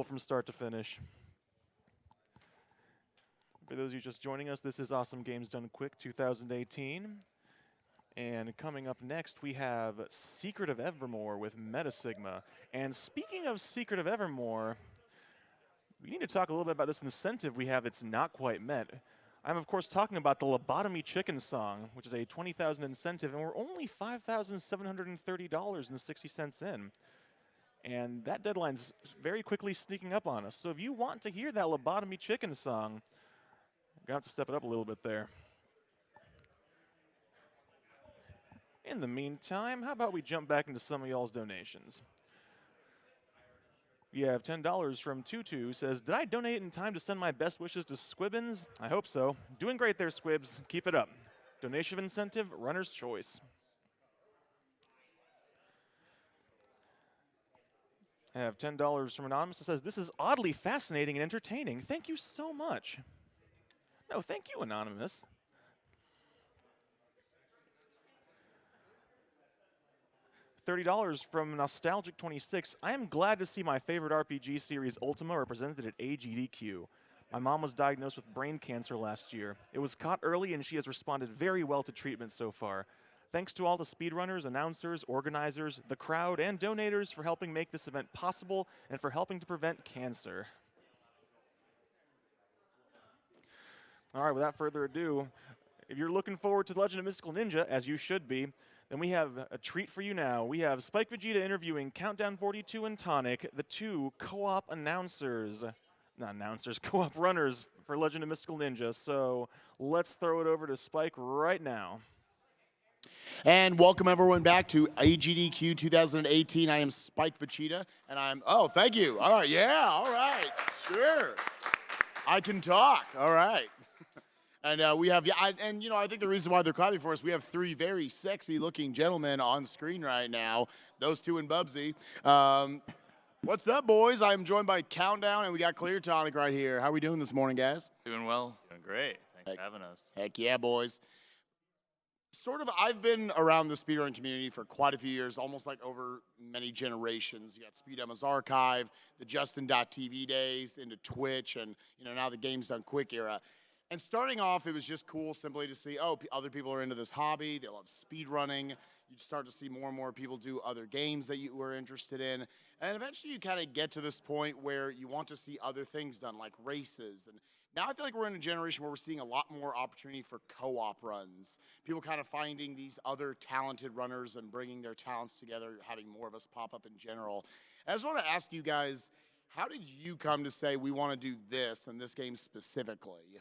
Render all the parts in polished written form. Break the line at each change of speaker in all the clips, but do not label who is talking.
incredible from start to finish. For those of you just joining us, this is Awesome Games Done Quick 2018. And coming up next, we have Secret of Evermore with MetaSigma. And speaking of Secret of Evermore, we need to talk a little bit about this incentive we have that's not quite met. I'm, of course, talking about the Lobotomy Chicken song, which is a $20,000 incentive, and we're only $5,730.60 in. And that deadline's very quickly sneaking up on us. So if you want to hear that Lobotomy Chicken song, you're going to have to step it up a little bit there. In the meantime, how about we jump back into some of y'all's donations? We have $10 from Tutu, says, did I donate in time to send my best wishes to Squibbins? I hope so. Doing great there, Squibs. Keep it up. Donation incentive, runner's choice. I have $10 from Anonymous that says, this is oddly fascinating and entertaining. Thank you so much. No, thank you, Anonymous. $30 from Nostalgic26. I am glad to see my favorite RPG series, Ultima, represented at AGDQ. My mom was diagnosed with brain cancer last year. It was caught early, and she has responded very well to treatment so far. Thanks to all the speedrunners, announcers, organizers, the crowd, and donators for helping make this event possible and for helping to prevent cancer. All right, without further ado, if you're looking forward to Legend of Mystical Ninja, as you should be, then we have a treat for you now. We have Spike Vegeta interviewing Countdown42 and Tonic, the two co-op announcers. Not announcers, co-op runners for Legend of Mystical Ninja. So let's throw it over to Spike right now.
And welcome everyone back to AGDQ 2018. I am Spike Vegeta, and oh, thank you. All right, yeah, all right, sure. I can talk, all right. And we have, I think the reason why they're clapping for us, we have three very sexy-looking gentlemen on screen right now. Those two and Bubsy. What's up, boys? I'm joined by Countdown, and we got Cleartonic right here. How are we doing this morning, guys?
Doing well. Doing great. Thanks for having us.
Heck yeah, boys. I've been around the speedrun community for quite a few years, almost like over many generations. You got Speed Demos Archive, the Justin.tv days, into Twitch, and now the Games Done Quick era. And starting off, it was just cool simply to see, oh, other people are into this hobby. They love speedrunning. You start to see more and more people do other games that you were interested in. And eventually you kind of get to this point where you want to see other things done, like races. And now I feel like we're in a generation where we're seeing a lot more opportunity for co-op runs. People kind of finding these other talented runners and bringing their talents together, having more of us pop up in general. And I just want to ask you guys, how did you come to say we want to do this in this game specifically?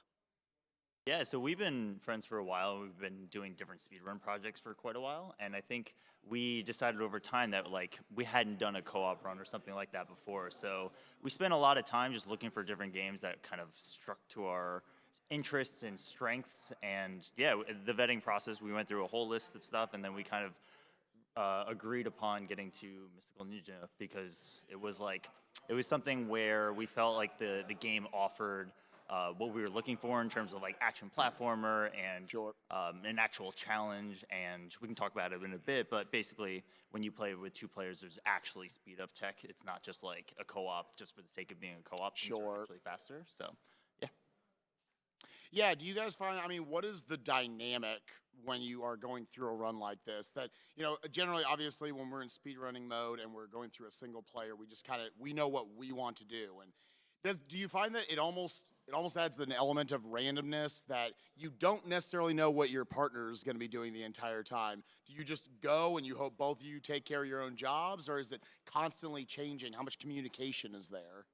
Yeah, so we've been friends for a while. We've been doing different speedrun projects for quite a while, and I think we decided over time that we hadn't done a co-op run or something like that before. So we spent a lot of time just looking for different games that kind of struck to our interests and strengths. And yeah, the vetting process, we went through a whole list of stuff, and then we kind of agreed upon getting to Mystical Ninja because it was something where we felt like the game offered what we were looking for in terms of action platformer and an actual challenge, and we can talk about it in a bit, but basically when you play with two players, there's actually speed up tech. It's not just like a co-op just for the sake of being a co-op. Things are actually faster, so yeah.
Yeah, do you guys find, what is the dynamic when you are going through a run like this? That, generally, obviously, when we're in speedrunning mode and we're going through a single player, we know what we want to do. And do you find that it almost adds an element of randomness that you don't necessarily know what your partner is going to be doing the entire time? Do you just go and you hope both of you take care of your own jobs, or is it constantly changing? How much communication is there?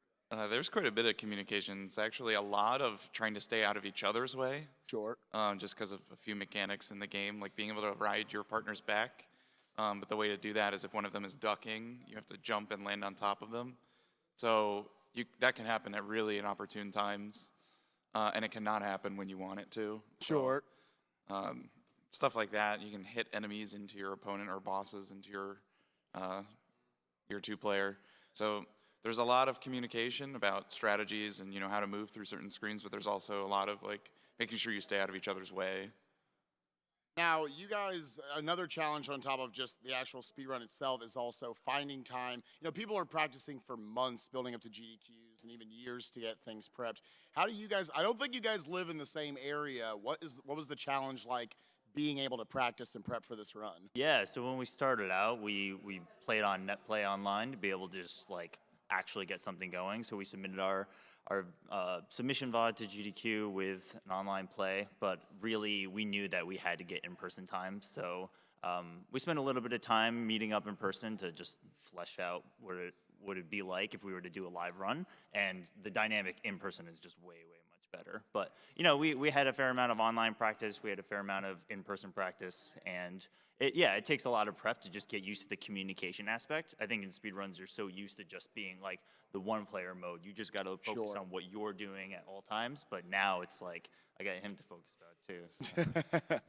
There's quite a bit of communication. It's actually a lot of trying to stay out of each other's way.
Sure.
Just because of a few mechanics in the game, like being able to ride your partner's back. But the way to do that is if one of them is ducking, you have to jump and land on top of them. So that can happen at really inopportune times, and it cannot happen when you want it to.
Sure.
So, stuff like that. You can hit enemies into your opponent or bosses into your two-player. So there's a lot of communication about strategies and how to move through certain screens, but there's also a lot of making sure you stay out of each other's way.
Now, you guys, another challenge on top of just the actual speedrun itself is also finding time. You know, people are practicing for months building up to GDQs and even years to get things prepped. How do you guys, I don't think you guys live in the same area. What was the challenge like being able to practice and prep for this run?
Yeah, so when we started out, we played on NetPlay Online to be able to just like actually get something going. So we submitted our submission VOD to GDQ with an online play, but really we knew that we had to get in-person time. So we spent a little bit of time meeting up in person to just flesh out what it would be like if we were to do a live run. And the dynamic in person is just way much better. But you know, we had a fair amount of online practice, we had a fair amount of in-person practice, and it takes a lot of prep to just get used to the communication aspect. I think in speedruns you're so used to just being like the one player mode. You just got to focus on what you're doing at all times. But now it's like I got him to focus about too. So.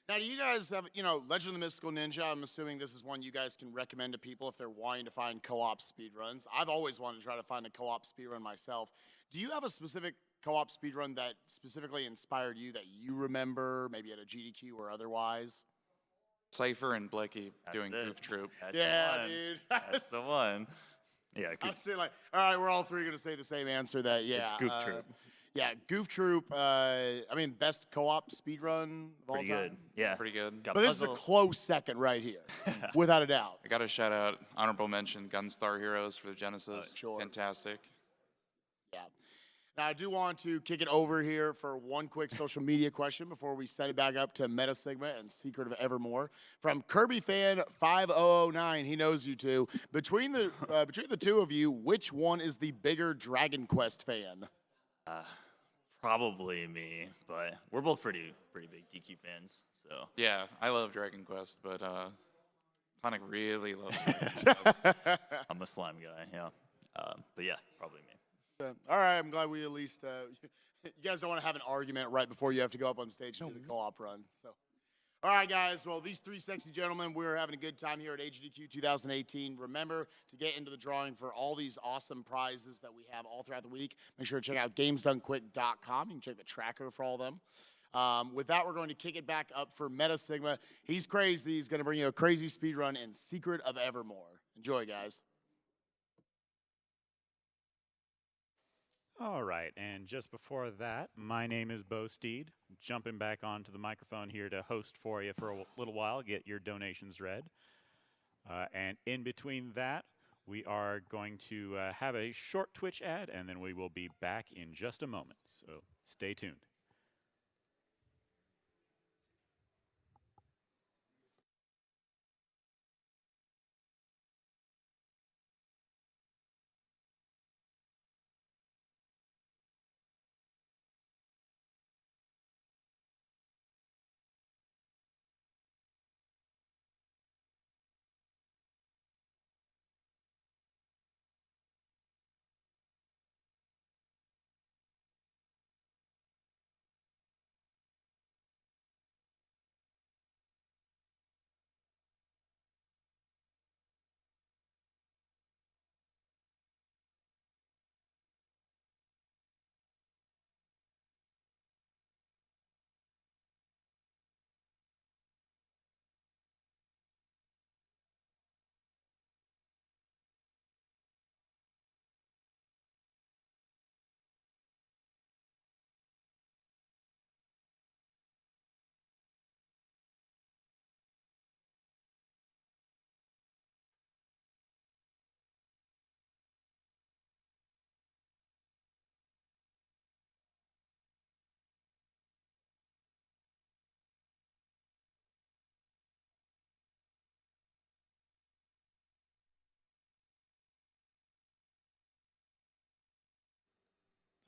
Now, do you guys have, you know, Legend of the Mystical Ninja? I'm assuming this is one you guys can recommend to people if they're wanting to find co-op speedruns. I've always wanted to try to find a co-op speedrun myself. Do you have a specific co-op speedrun that specifically inspired you that you remember, maybe at a GDQ or otherwise?
Cypher and Blecky doing Goof Troop.
Yeah, dude.
That's the one. Yeah,
I was saying like, all right, we're all three going to say the same answer that, yeah.
It's Goof Troop.
Yeah, Goof Troop, I mean, best co-op speedrun of all
Pretty
time.
good. Yeah.
Pretty good.
Got
But this is a
puzzle.
close second right here, without a doubt.
I got to shout out, honorable mention, Gunstar Heroes for the Genesis.
Sure.
Fantastic.
Yeah. Now, I do want to kick it over here for one quick social media question before we set it back up to MetaSigma and Secret of Evermore. From Kirby Fan 5009, he knows you two. Between the two of you, which one is the bigger Dragon Quest fan?
Probably me, but we're both pretty big DQ fans. So
Yeah, I love Dragon Quest, but Tonic really loves Dragon Quest.
I'm a slime guy. Yeah. But yeah, probably me.
All right, I'm glad we at least, you guys don't want to have an argument right before you have to go up on stage and do the co-op run. So, all right, guys, well, these three sexy gentlemen, we're having a good time here at AGDQ 2018. Remember to get into the drawing for all these awesome prizes that we have all throughout the week. Make sure to check out gamesdonequick.com. You can check the tracker for all of them. With that, we're going to kick it back up for MetaSigma. He's crazy. He's going to bring you a crazy speed run in Secret of Evermore. Enjoy, guys.
All right, and just before that, my name is Bo Steed, jumping back onto the microphone here to host for you for a little while, get your donations read. And in between that, we are going to have a short Twitch ad, and then we will be back in just a moment, so stay tuned.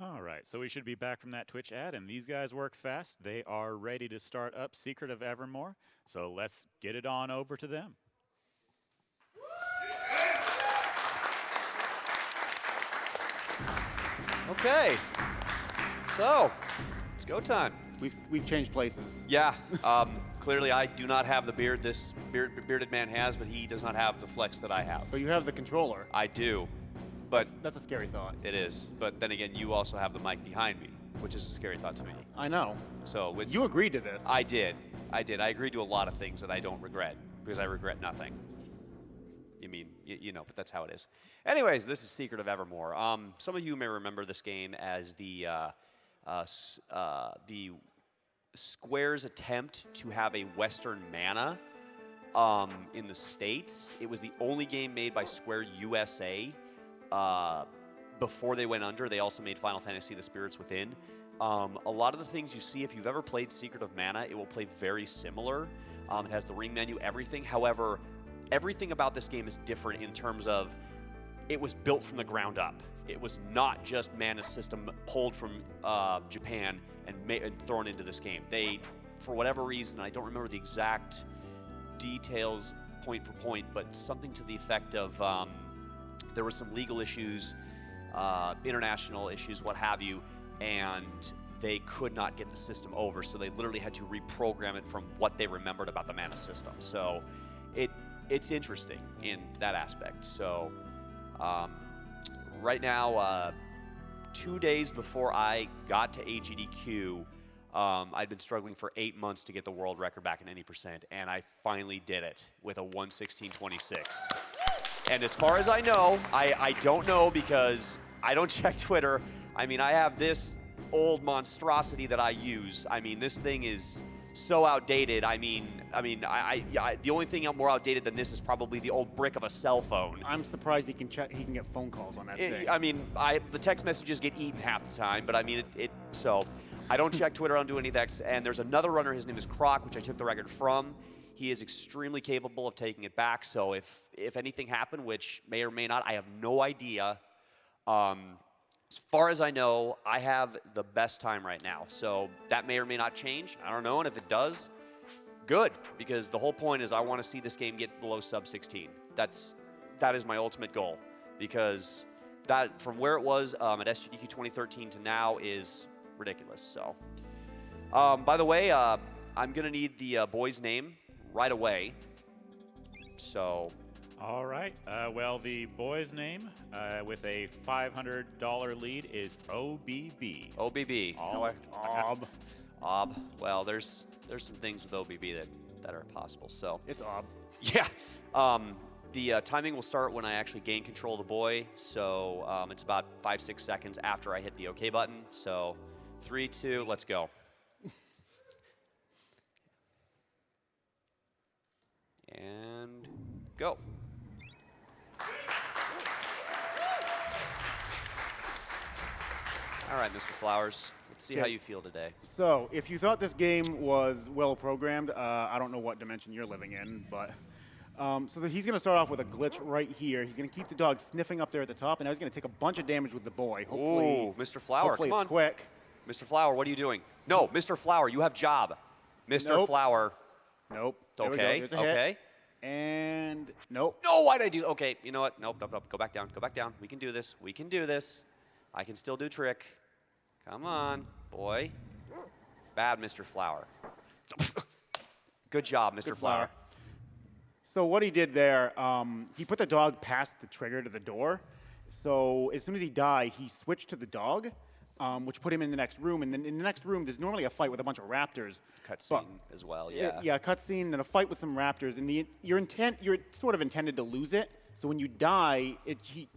All right, so we should be back from that Twitch ad, and these guys work fast. They are ready to start up Secret of Evermore, so let's get it on over to them.
Okay, so it's go time.
We've changed places.
Yeah, clearly I do not have the beard this bearded man has, but he does not have the flex that I have.
But you have the controller.
I do, but
That's a scary thought.
it is. But then again, you also have the mic behind me, which is a scary thought to me.
I know.
So which
You agreed to this.
I did, I did. I agreed to a lot of things that I don't regret because I regret nothing. You mean, you know, but that's how it is. Anyways, this is Secret of Evermore. Some of you may remember this game as the Square's attempt to have a Western mana in the States. It was the only game made by Square USA before they went under. They also made Final Fantasy The Spirits Within. A lot of the things you see, if you've ever played Secret of Mana, it will play very similar. It has the ring menu, everything. However, everything about this game is different in terms of it was built from the ground up. It was not just Mana system pulled from Japan and thrown into this game. They, for whatever reason, I don't remember the exact details point for point, but something to the effect of there were some legal issues, international issues, what have you, and they could not get the system over, so they literally had to reprogram it from what they remembered about the Mana system. So it's interesting in that aspect. So right now, 2 days before I got to AGDQ, I'd been struggling for 8 months to get the world record back in any percent, and I finally did it with a 1:16.26. And as far as I know, I don't know because I don't check Twitter. I mean, I have this old monstrosity that I use. I mean, this thing is so outdated. I mean, the only thing more outdated than this is probably the old brick of a cell phone.
I'm surprised he can get phone calls on that thing.
I mean, the text messages get eaten half the time, but I mean, so I don't check Twitter, I don't do any of that. And there's another runner, his name is Croc, which I took the record from. He is extremely capable of taking it back. So if anything happened, which may or may not, I have no idea. As far as I know, I have the best time right now. So that may or may not change. I don't know. And if it does, good. Because the whole point is I want to see this game get below sub 16. That is my ultimate goal. Because that from where it was at SGDQ 2013 to now is ridiculous. So, by the way, I'm going to need the boy's name right away. So...
All right. Well, the boy's name with a $500 lead is OBB.
OBB.
Ob.
Well, there's some things with OBB that are possible. So
It's Ob.
yeah. The timing will start when I actually gain control of the boy. So it's about 5-6 seconds after I hit the OK button. So 3, 2, let's go. And go. All right, Mr. Flowers, let's see how you feel today.
So, if you thought this game was well programmed, I don't know what dimension you're living in, but he's going to start off with a glitch right here. He's going to keep the dog sniffing up there at the top, and now he's going to take a bunch of damage with the boy. Hopefully,
ooh, Mr. Flower,
hopefully
come
it's
on.
quick.
Mr. Flower, what are you doing? No, Mr. Flower, you have job. Mr.
Nope.
Flower.
Nope. There we go.
Okay,
There's a hit.
okay.
And nope.
No, why'd I do? Okay, you know what? Nope. Go back down. Go back down. We can do this. We can do this. I can still do trick. Come on, boy. Bad, Mr. Flower. Good job, Mr. Flower.
So what he did there, he put the dog past the trigger to the door. So as soon as he died, he switched to the dog, which put him in the next room. And then in the next room, there's normally a fight with a bunch of raptors.
Cutscene as well, yeah.
Yeah, cutscene, then a fight with some raptors. And you're sort of intended to lose it. So when you die,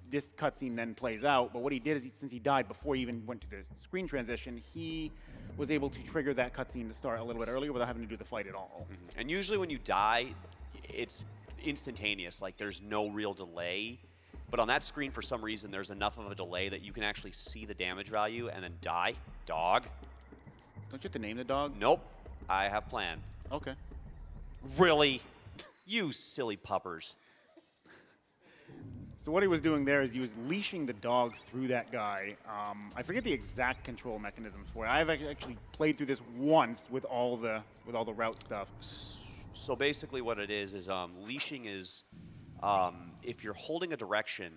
this cutscene then plays out. But what he did is, since he died before he even went to the screen transition, he was able to trigger that cutscene to start a little bit earlier without having to do the fight at all.
Mm-hmm. And usually when you die, it's instantaneous. Like, there's no real delay. But on that screen, for some reason, there's enough of a delay that you can actually see the damage value and then die. Dog.
Don't you have to name the dog?
Nope. I have plan.
Okay.
Really? You silly puppers.
So what he was doing there is he was leashing the dog through that guy. I forget the exact control mechanisms for it. I've actually played through this once with all the route stuff.
So basically what it is leashing is if you're holding a direction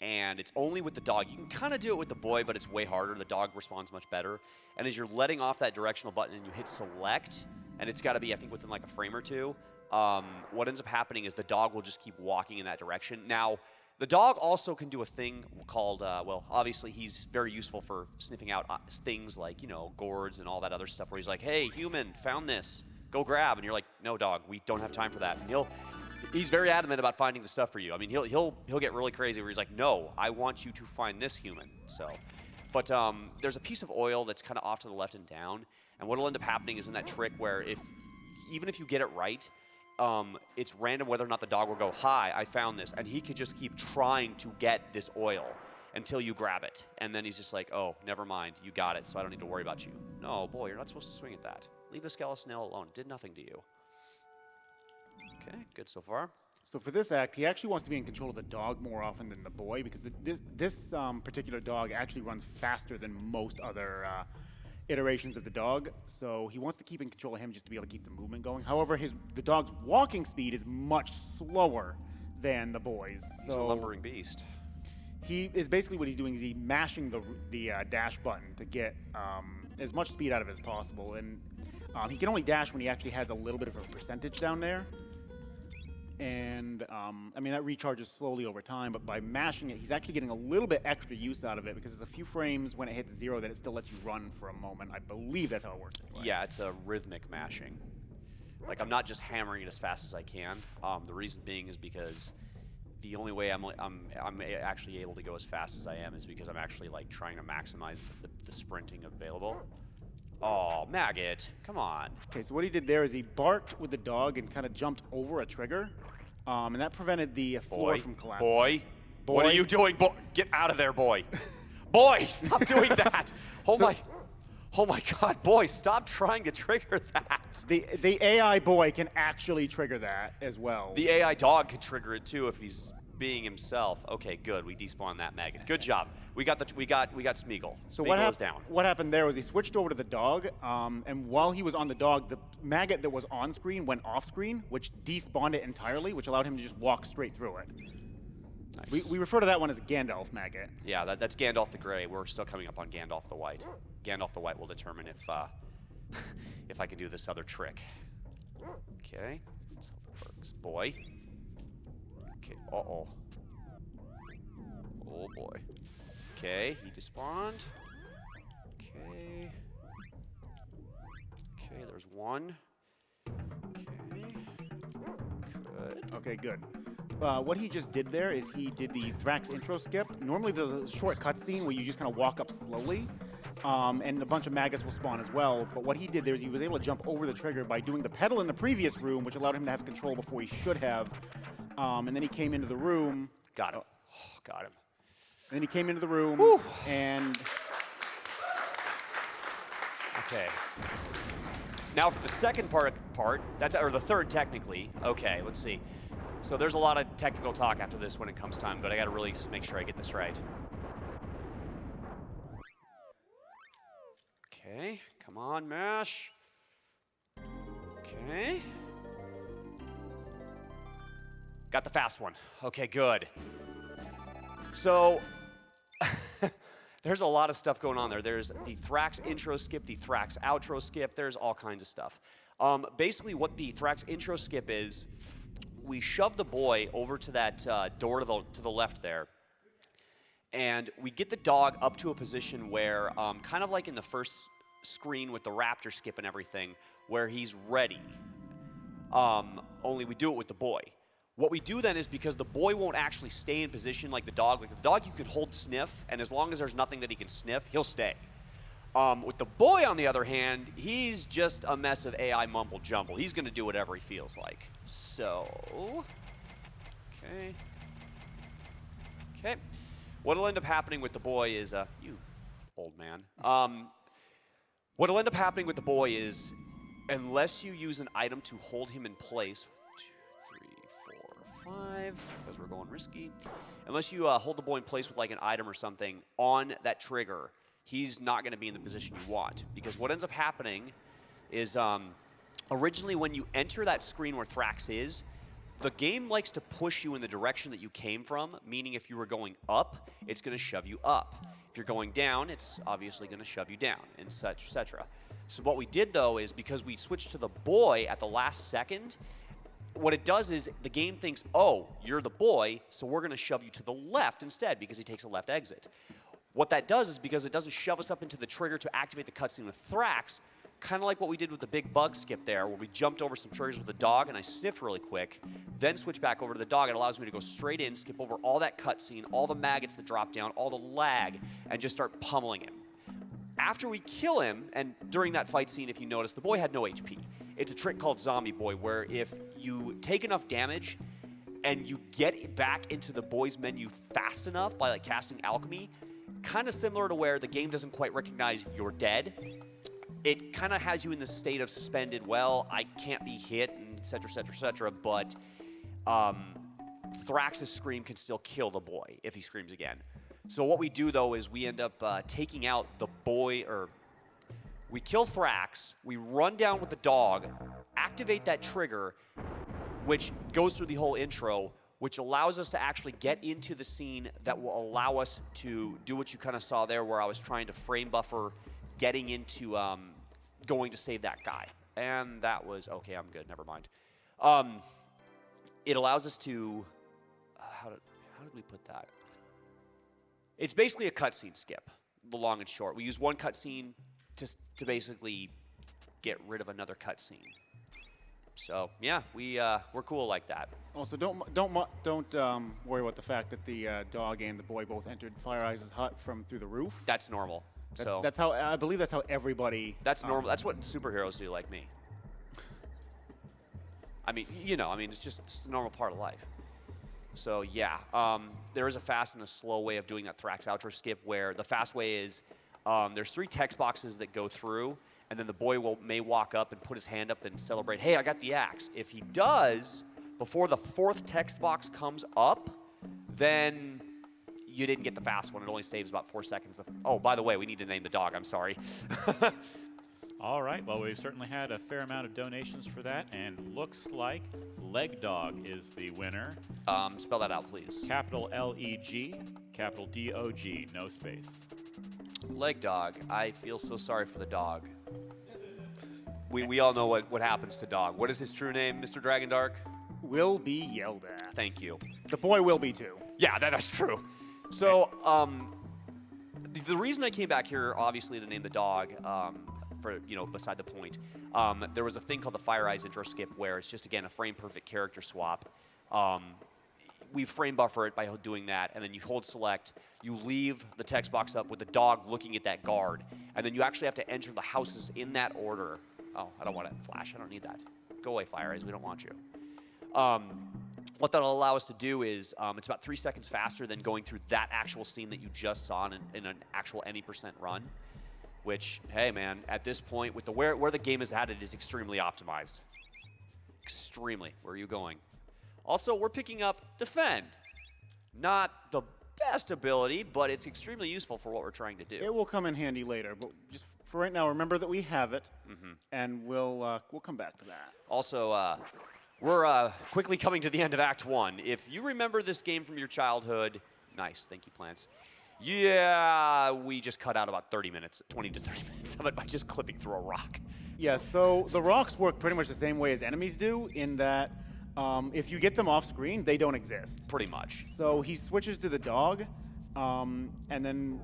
and it's only with the dog, you can kind of do it with the boy, but it's way harder. The dog responds much better. And as you're letting off that directional button and you hit select, and it's got to be, I think, within like a frame or two, what ends up happening is the dog will just keep walking in that direction. Now, the dog also can do a thing called, well, obviously he's very useful for sniffing out things like, gourds and all that other stuff where he's like, hey, human, found this. Go grab. And you're like, no, dog, we don't have time for that. And he's very adamant about finding the stuff for you. I mean, he'll get really crazy where he's like, no, I want you to find this human. So, but there's a piece of oil that's kind of off to the left and down. And what'll end up happening is in that trick where even if you get it right, it's random whether or not the dog will go, hi, I found this. And he could just keep trying to get this oil until you grab it. And then he's just like, oh, never mind, you got it, so I don't need to worry about you. No, boy, you're not supposed to swing at that. Leave the Skeletsnail alone. It did nothing to you. Okay, good so far.
So for this act, he actually wants to be in control of the dog more often than the boy, because this particular dog actually runs faster than most other iterations of the dog. So he wants to keep in control of him just to be able to keep the movement going. However, the dog's walking speed is much slower than the boy's.
He's a lumbering beast.
He is basically what he's doing is he's mashing the dash button to get as much speed out of it as possible. And he can only dash when he actually has a little bit of a percentage down there. And, I mean, that recharges slowly over time, but by mashing it, he's actually getting a little bit extra use out of it because there's a few frames when it hits 0 that it still lets you run for a moment. I believe that's how it works. Anyway.
Yeah, it's a rhythmic mashing. Like, I'm not just hammering it as fast as I can. The reason being is because the only way I'm actually able to go as fast as I am is because I'm actually, like, trying to maximize the sprinting available. Oh, Maggot, come on.
Okay, so what he did there is he barked with the dog and kind of jumped over a trigger, and that prevented the floor from collapsing.
Boy, what are you doing? Get out of there, boy. Boy, stop doing that. Oh my God, boy, stop trying to trigger that.
The AI boy can actually trigger that as well.
The AI dog can trigger it too if he's being himself. Okay, good. We despawned that maggot. Good job. We got Smeagol.
So
Smeagol is down.
what happened there was he switched over to the dog, and while he was on the dog, the maggot that was on screen went off screen, which despawned it entirely, which allowed him to just walk straight through it.
Nice.
We refer to that one as a Gandalf maggot.
Yeah, that's Gandalf the Grey. We're still coming up on Gandalf the White. Gandalf the White will determine if if I can do this other trick. Okay, let's hope it works. Boy. Okay, uh-oh. Oh boy. Okay, he despawned. Okay. Okay, there's one. Okay. Good.
Okay, good. What he just did there is he did the Thrax intro skip. Normally there's a short cutscene where you just kind of walk up slowly, and a bunch of maggots will spawn as well. But what he did there is he was able to jump over the trigger by doing the pedal in the previous room, which allowed him to have control before he should have. And then he came into the room.
Got him. Oh, got him.
And then he came into the room, and...
Okay. Now for the second part, or the third technically. Okay, let's see. So there's a lot of technical talk after this when it comes time, but I gotta really make sure I get this right. Okay, come on, mash. Okay. Got the fast one. Okay, good. So, there's a lot of stuff going on there. There's the Thrax intro skip, the Thrax outro skip. There's all kinds of stuff. Basically, what the Thrax intro skip is, we shove the boy over to that door to the left there, and we get the dog up to a position where, kind of like in the first screen with the raptor skip and everything, where he's ready. Only we do it with the boy. What we do then is, because the boy won't actually stay in position like the dog you can hold sniff, and as long as there's nothing that he can sniff, he'll stay. With the boy, on the other hand, he's just a mess of AI mumble jumble. He's going to do whatever he feels like. So, okay. Okay. What'll end up happening with the boy is, you old man. What'll end up happening with the boy is, unless you use an item to hold him in place, 5, because we're going risky. Unless you hold the boy in place with like an item or something on that trigger, he's not going to be in the position you want. Because what ends up happening is, originally when you enter that screen where Thrax is, the game likes to push you in the direction that you came from, meaning if you were going up, it's going to shove you up. If you're going down, it's obviously going to shove you down, and such, etc. So what we did, though, is because we switched to the boy at the last second, what it does is the game thinks, oh, you're the boy, so we're going to shove you to the left instead because he takes a left exit. What that does is, because it doesn't shove us up into the trigger to activate the cutscene with Thrax, kind of like what we did with the big bug skip there, where we jumped over some triggers with the dog and I sniffed really quick, then switch back over to the dog. It allows me to go straight in, skip over all that cutscene, all the maggots that drop down, all the lag, and just start pummeling him. After we kill him, and during that fight scene, if you notice, the boy had no HP. It's a trick called Zombie Boy, where if you take enough damage and you get back into the boy's menu fast enough by like casting alchemy, kind of similar to where the game doesn't quite recognize you're dead. It kind of has you in the state of suspended, well, I can't be hit, and et cetera, but Thrax's scream can still kill the boy if he screams again. So what we do, though, is we end up taking out the boy, or we kill Thrax, we run down with the dog, activate that trigger, which goes through the whole intro, which allows us to actually get into the scene that will allow us to do what you kind of saw there, where I was trying to frame buffer getting into going to save that guy. And that was, okay, I'm good, never mind. It allows us to, how did we put that? It's basically a cutscene skip, the long and short. We use one cutscene to basically get rid of another cutscene. So yeah, we're cool like that.
Also, don't worry about the fact that the dog and the boy both entered Fire Eyes' hut from through the roof.
That's normal. So
That's how I believe that's how everybody.
that's normal. That's what superheroes do, like me. I mean, it's just a normal part of life. So yeah, there is a fast and a slow way of doing that Thrax outro skip, where the fast way is there's 3 text boxes that go through, and then the boy may walk up and put his hand up and celebrate, hey, I got the axe. If he does, before the 4th text box comes up, then you didn't get the fast one. It only saves about 4 seconds. Oh, by the way, we need to name the dog. I'm sorry.
All right, well, we've certainly had a fair amount of donations for that, and looks like Leg Dog is the winner.
Spell that out, please.
Capital L-E-G, capital D-O-G, no space.
Leg Dog. I feel so sorry for the dog. We all know what happens to dog. What is his true name, Mr. Dragon Dark?
Will be yelled at.
Thank you.
The boy will be too.
Yeah, that's true. So, the reason I came back here, obviously, to name the dog, for, beside the point, there was a thing called the Fire Eyes intro skip, where it's just, again, a frame-perfect character swap. We frame buffer it by doing that, and then you hold select, you leave the text box up with the dog looking at that guard, and then you actually have to enter the houses in that order. Oh, I don't want it flash. I don't need that. Go away, Fire Eyes. We don't want you. What that'll allow us to do is it's about 3 seconds faster than going through that actual scene that you just saw in an actual any % run, which, hey, man, at this point, with where the game is at, it is extremely optimized. Extremely. Where are you going? Also, we're picking up Defend. Not the best ability, but it's extremely useful for what we're trying to do.
It will come in handy later, but just for right now, remember that we have it, and we'll come back to that.
Also, we're quickly coming to the end of Act 1. If you remember this game from your childhood, nice, thank you, Plants. Yeah, we just cut out about 30 minutes, 20 to 30 minutes of it by just clipping through a rock.
Yeah, so the rocks work pretty much the same way as enemies do, in that if you get them off screen, they don't exist.
Pretty much.
So he switches to the dog, and then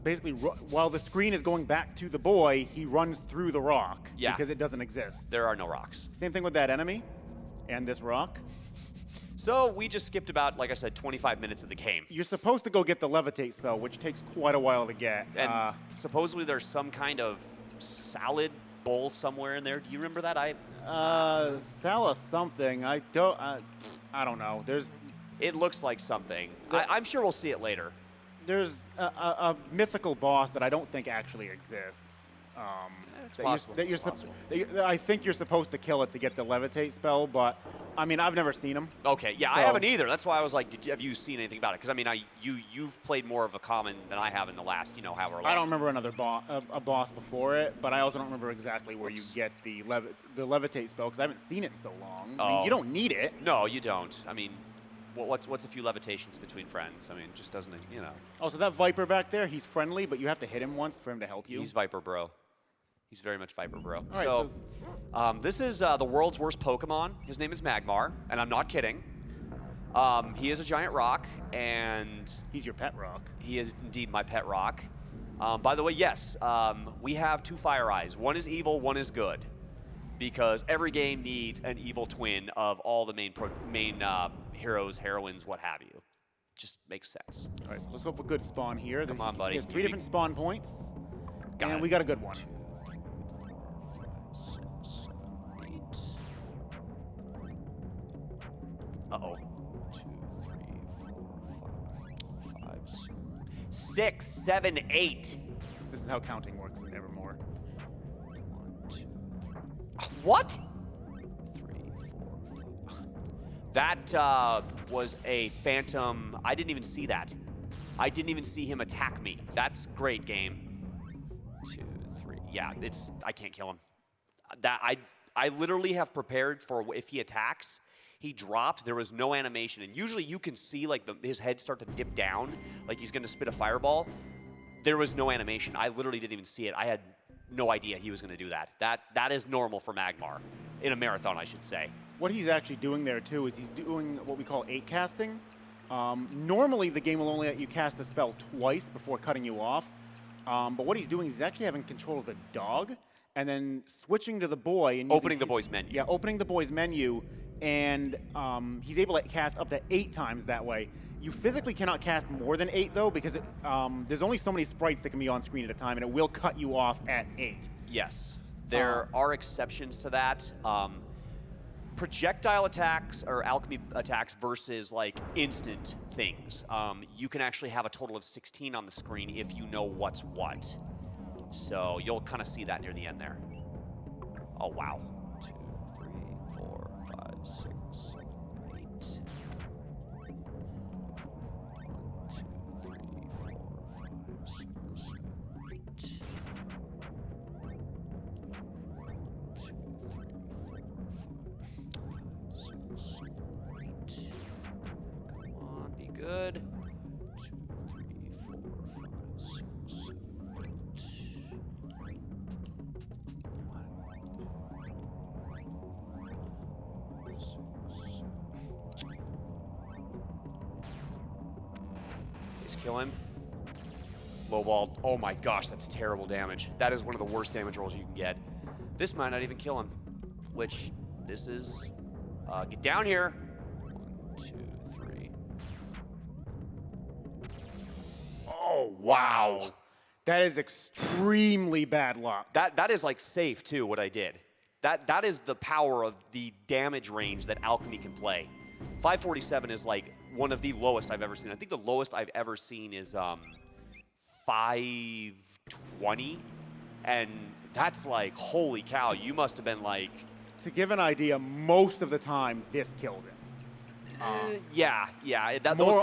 basically while the screen is going back to the boy, he runs through the rock because it doesn't exist.
There are no rocks.
Same thing with that enemy and this rock.
So we just skipped about, like I said, 25 minutes of the game.
You're supposed to go get the levitate spell, which takes quite a while to get.
And supposedly there's some kind of salad bowl somewhere in there. Do you remember that?
Sala something. I don't know.
It looks like something. I'm sure we'll see it later.
There's a mythical boss that I don't think actually exists.
It's possible.
I think you're supposed to kill it to get the levitate spell, but I mean, I've never seen him.
Okay, yeah,
so.
I haven't either. That's why I was like, have you seen anything about it? Because I mean, you've played more of a common than I have in the last, however long.
I don't remember another boss before it, but I also don't remember exactly where you get the levitate spell because I haven't seen it in so long. I mean, you don't need it.
No, you don't. I mean, what's a few levitations between friends? I mean, just doesn't it,
Oh, so that Viper back there, he's friendly, but you have to hit him once for him to help you.
He's Viper Bro. He's very much Viper Bro.
All right,
this is the world's worst Pokemon. His name is Magmar, and I'm not kidding. He is a giant rock, and
he's your pet rock.
he is indeed my pet rock. By the way, yes, we have 2 Fire Eyes. One is evil, one is good. Because every game needs an evil twin of all the main heroes, heroines, what have you. Just makes sense.
All right, so let's go for good spawn here.
Come on, buddy.
There's 3 different spawn points.
Got
and
it.
we got a good one.
2, 3, 4, 5, 6, 7, 8. Uh-oh. 2, 3, 4, 5, 6, 7, 8.
This is how counting works in Evermore.
1, 2. What? 3, 4, 5. That was a phantom. I didn't even see that. I didn't even see him attack me. That's great, game. 2, 3. Yeah, I can't kill him. I literally have prepared for if he attacks. He dropped. There was no animation, and usually you can see like his head start to dip down, like he's gonna spit a fireball. There was no animation. I literally didn't even see it. I had no idea he was gonna do that. That is normal for Magmar in a marathon, I should say.
What he's actually doing there, too, is he's doing what we call 8 casting. Normally, the game will only let you cast a spell twice before cutting you off. But what he's doing is he's actually having control of the dog and then switching to the boy. And
Opening the boy's menu.
Yeah, opening the boy's menu. And he's able to cast up to 8 times that way. You physically cannot cast more than 8, though, because there's only so many sprites that can be on screen at a time, and it will cut you off at 8.
Yes. There are exceptions to that. Projectile attacks or alchemy attacks versus like instant things. You can actually have a total of 16 on the screen if you know what's what. So you'll kind of see that near the end there. Oh, wow. 2, 3, 4, 5, 6, 7, 8. 1, 2, 3, 4, 5, 6, 7, 8. 2, 3, 4, 5, 6, 7, 8. Come on, be good. 2, 3, 4, 5, 6, 7, 8. Please kill him. Lowball. Oh my gosh, that's terrible damage. That is one of the worst damage rolls you can get. This might not even kill him. Which, this is... get down here. 1, 2, 3. Oh, wow.
That is extremely bad luck.
That is like safe too, what I did. That is the power of the damage range that Alchemy can play. 547 is like one of the lowest I've ever seen. I think the lowest I've ever seen is 520. And that's like, holy cow, you must have been like...
To give an idea, most of the time, this kills him.
Yeah.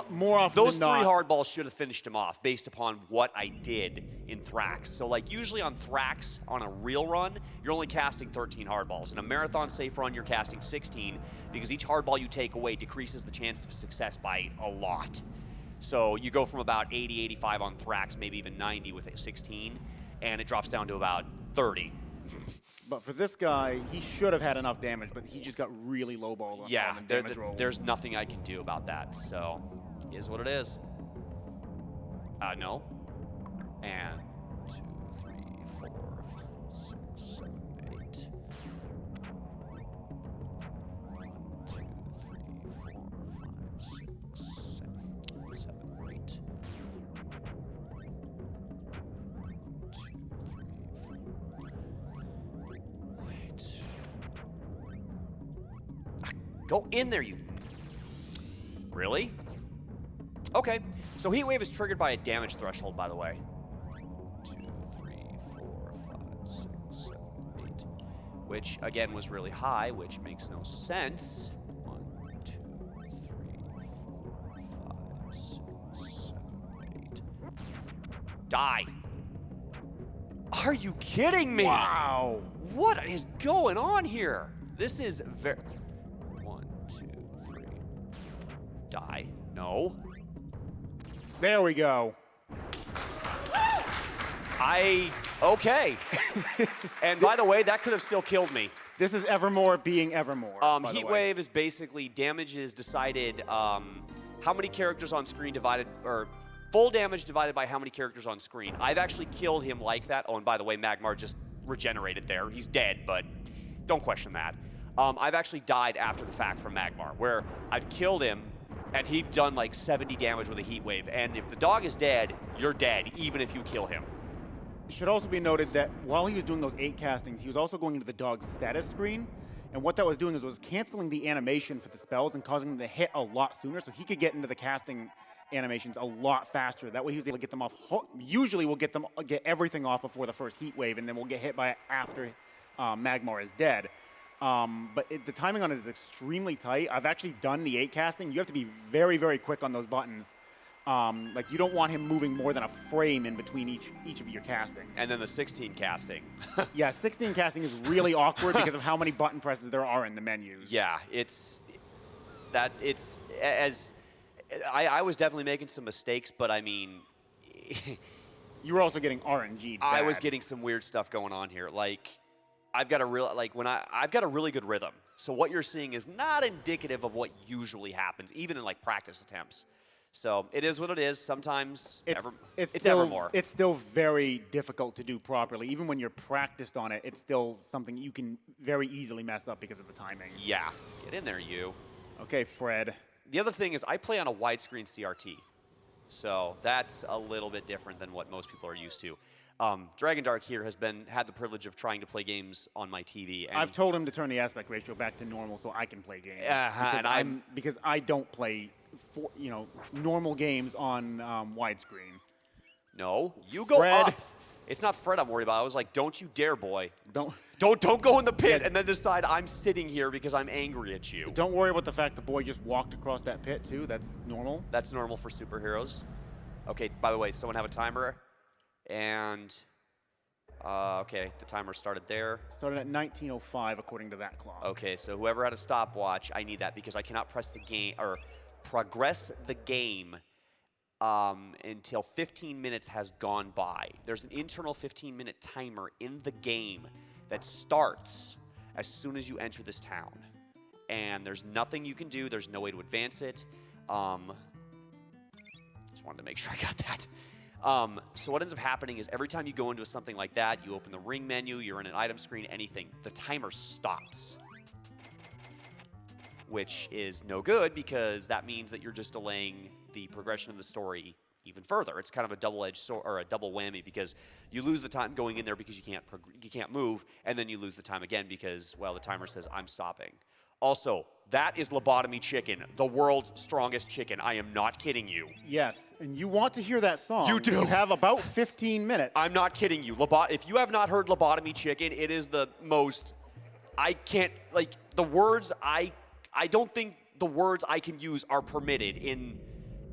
More often
those
than
3
not.
hardballs should have finished him off based upon what I did in Thrax. So like usually on Thrax, on a real run, you're only casting 13 hardballs. In a marathon safe run, you're casting 16 because each hardball you take away decreases the chance of success by a lot. So you go from about 80, 85 on Thrax, maybe even 90 with a 16, and it drops down to about 30.
But for this guy, he should have had enough damage, but he just got really lowballed on
Yeah,
all the damage rolls.
there's nothing I can do about that. So, is what it is. No. And 2, 3, 4, 5, 6, 7, 8. 1, 2, 3, 4, 5, 6, 7, 7, 8. 1, 2, 3, 4. Wait. Go in there, you... Really? Okay. So Heat Wave is triggered by a damage threshold, by the way. 2, 3, 4, 5, 6, 7, 8. Which, again, was really high, which makes no sense. 1, 2, 3, 4, 5, 6, 7, 8. Die. Are you kidding me?
Wow.
What is going on here? This is very... 1, 2, 3. Die. No.
There we go.
Okay. And by the way, that could have still killed me.
This is Evermore being Evermore. by the
Heat
way.
Wave is basically damage is decided how many characters on screen divided, or full damage divided by how many characters on screen. I've actually killed him like that. Oh, and by the way, Magmar just regenerated there. He's dead, but don't question that. I've actually died after the fact from Magmar, where I've killed him, and he's done like 70 damage with a heat wave. And if the dog is dead, you're dead, even if you kill him.
It should also be noted that while he was doing those 8 castings, he was also going into the dog's status screen. And what that was doing is was canceling the animation for the spells and causing them to hit a lot sooner, so he could get into the casting animations a lot faster. That way he was able to get them off. Usually we'll get everything off before the first heat wave, and then we'll get hit by it after Magmar is dead. But the timing on it is extremely tight. I've actually done the 8 casting. You have to be very, very quick on those buttons. Like, you don't want him moving more than a frame in between each of your castings.
And then the 16 casting.
Yeah, 16 casting is really awkward because of how many button presses there are in the menus.
Yeah, I was definitely making some mistakes, but I mean,
you were also getting RNG'd bad.
I was getting some weird stuff going on here. Like, I've got a really good rhythm. So what you're seeing is not indicative of what usually happens, even in like practice attempts. So it is what it is. Sometimes it's Evermore.
It's still very difficult to do properly. Even when you're practiced on it, it's still something you can very easily mess up because of the timing.
Yeah, get in there, you.
Okay, Fred.
The other thing is I play on a widescreen CRT. So that's a little bit different than what most people are used to. Dragon Dark here has had the privilege of trying to play games on my TV. And
I've told him to turn the aspect ratio back to normal so I can play games. Because I don't play normal games on widescreen.
No, you go
Fred.
up. It's not Fred I'm worried about. I was like, don't you dare, boy.
Don't
go in the pit and then decide I'm sitting here because I'm angry at you.
Don't worry about the fact the boy just walked across that pit too. That's normal.
That's normal for superheroes. Okay, by the way, someone have a timer? And, okay, the timer started there.
Started at 19:05 according to that clock.
Okay, so whoever had a stopwatch, I need that because I cannot press the game or progress the game until 15 minutes has gone by. There's an internal 15-minute timer in the game that starts as soon as you enter this town. And there's nothing you can do. There's no way to advance it. Just wanted to make sure I got that. So what ends up happening is every time you go into something like that, you open the ring menu, you're in an item screen, anything, the timer stops. Which is no good because that means that you're just delaying the progression of the story even further. It's kind of a double-edged sword or a double whammy because you lose the time going in there because you can't move, and then you lose the time again because, well, the timer says I'm stopping. Also, that is Lobotomy Chicken, the world's strongest chicken. I am not kidding you.
Yes, and you want to hear that song.
You do.
You have about 15 minutes.
I'm not kidding you. If you have not heard Lobotomy Chicken, it is the most, I can't, like, the words I don't think the words I can use are permitted in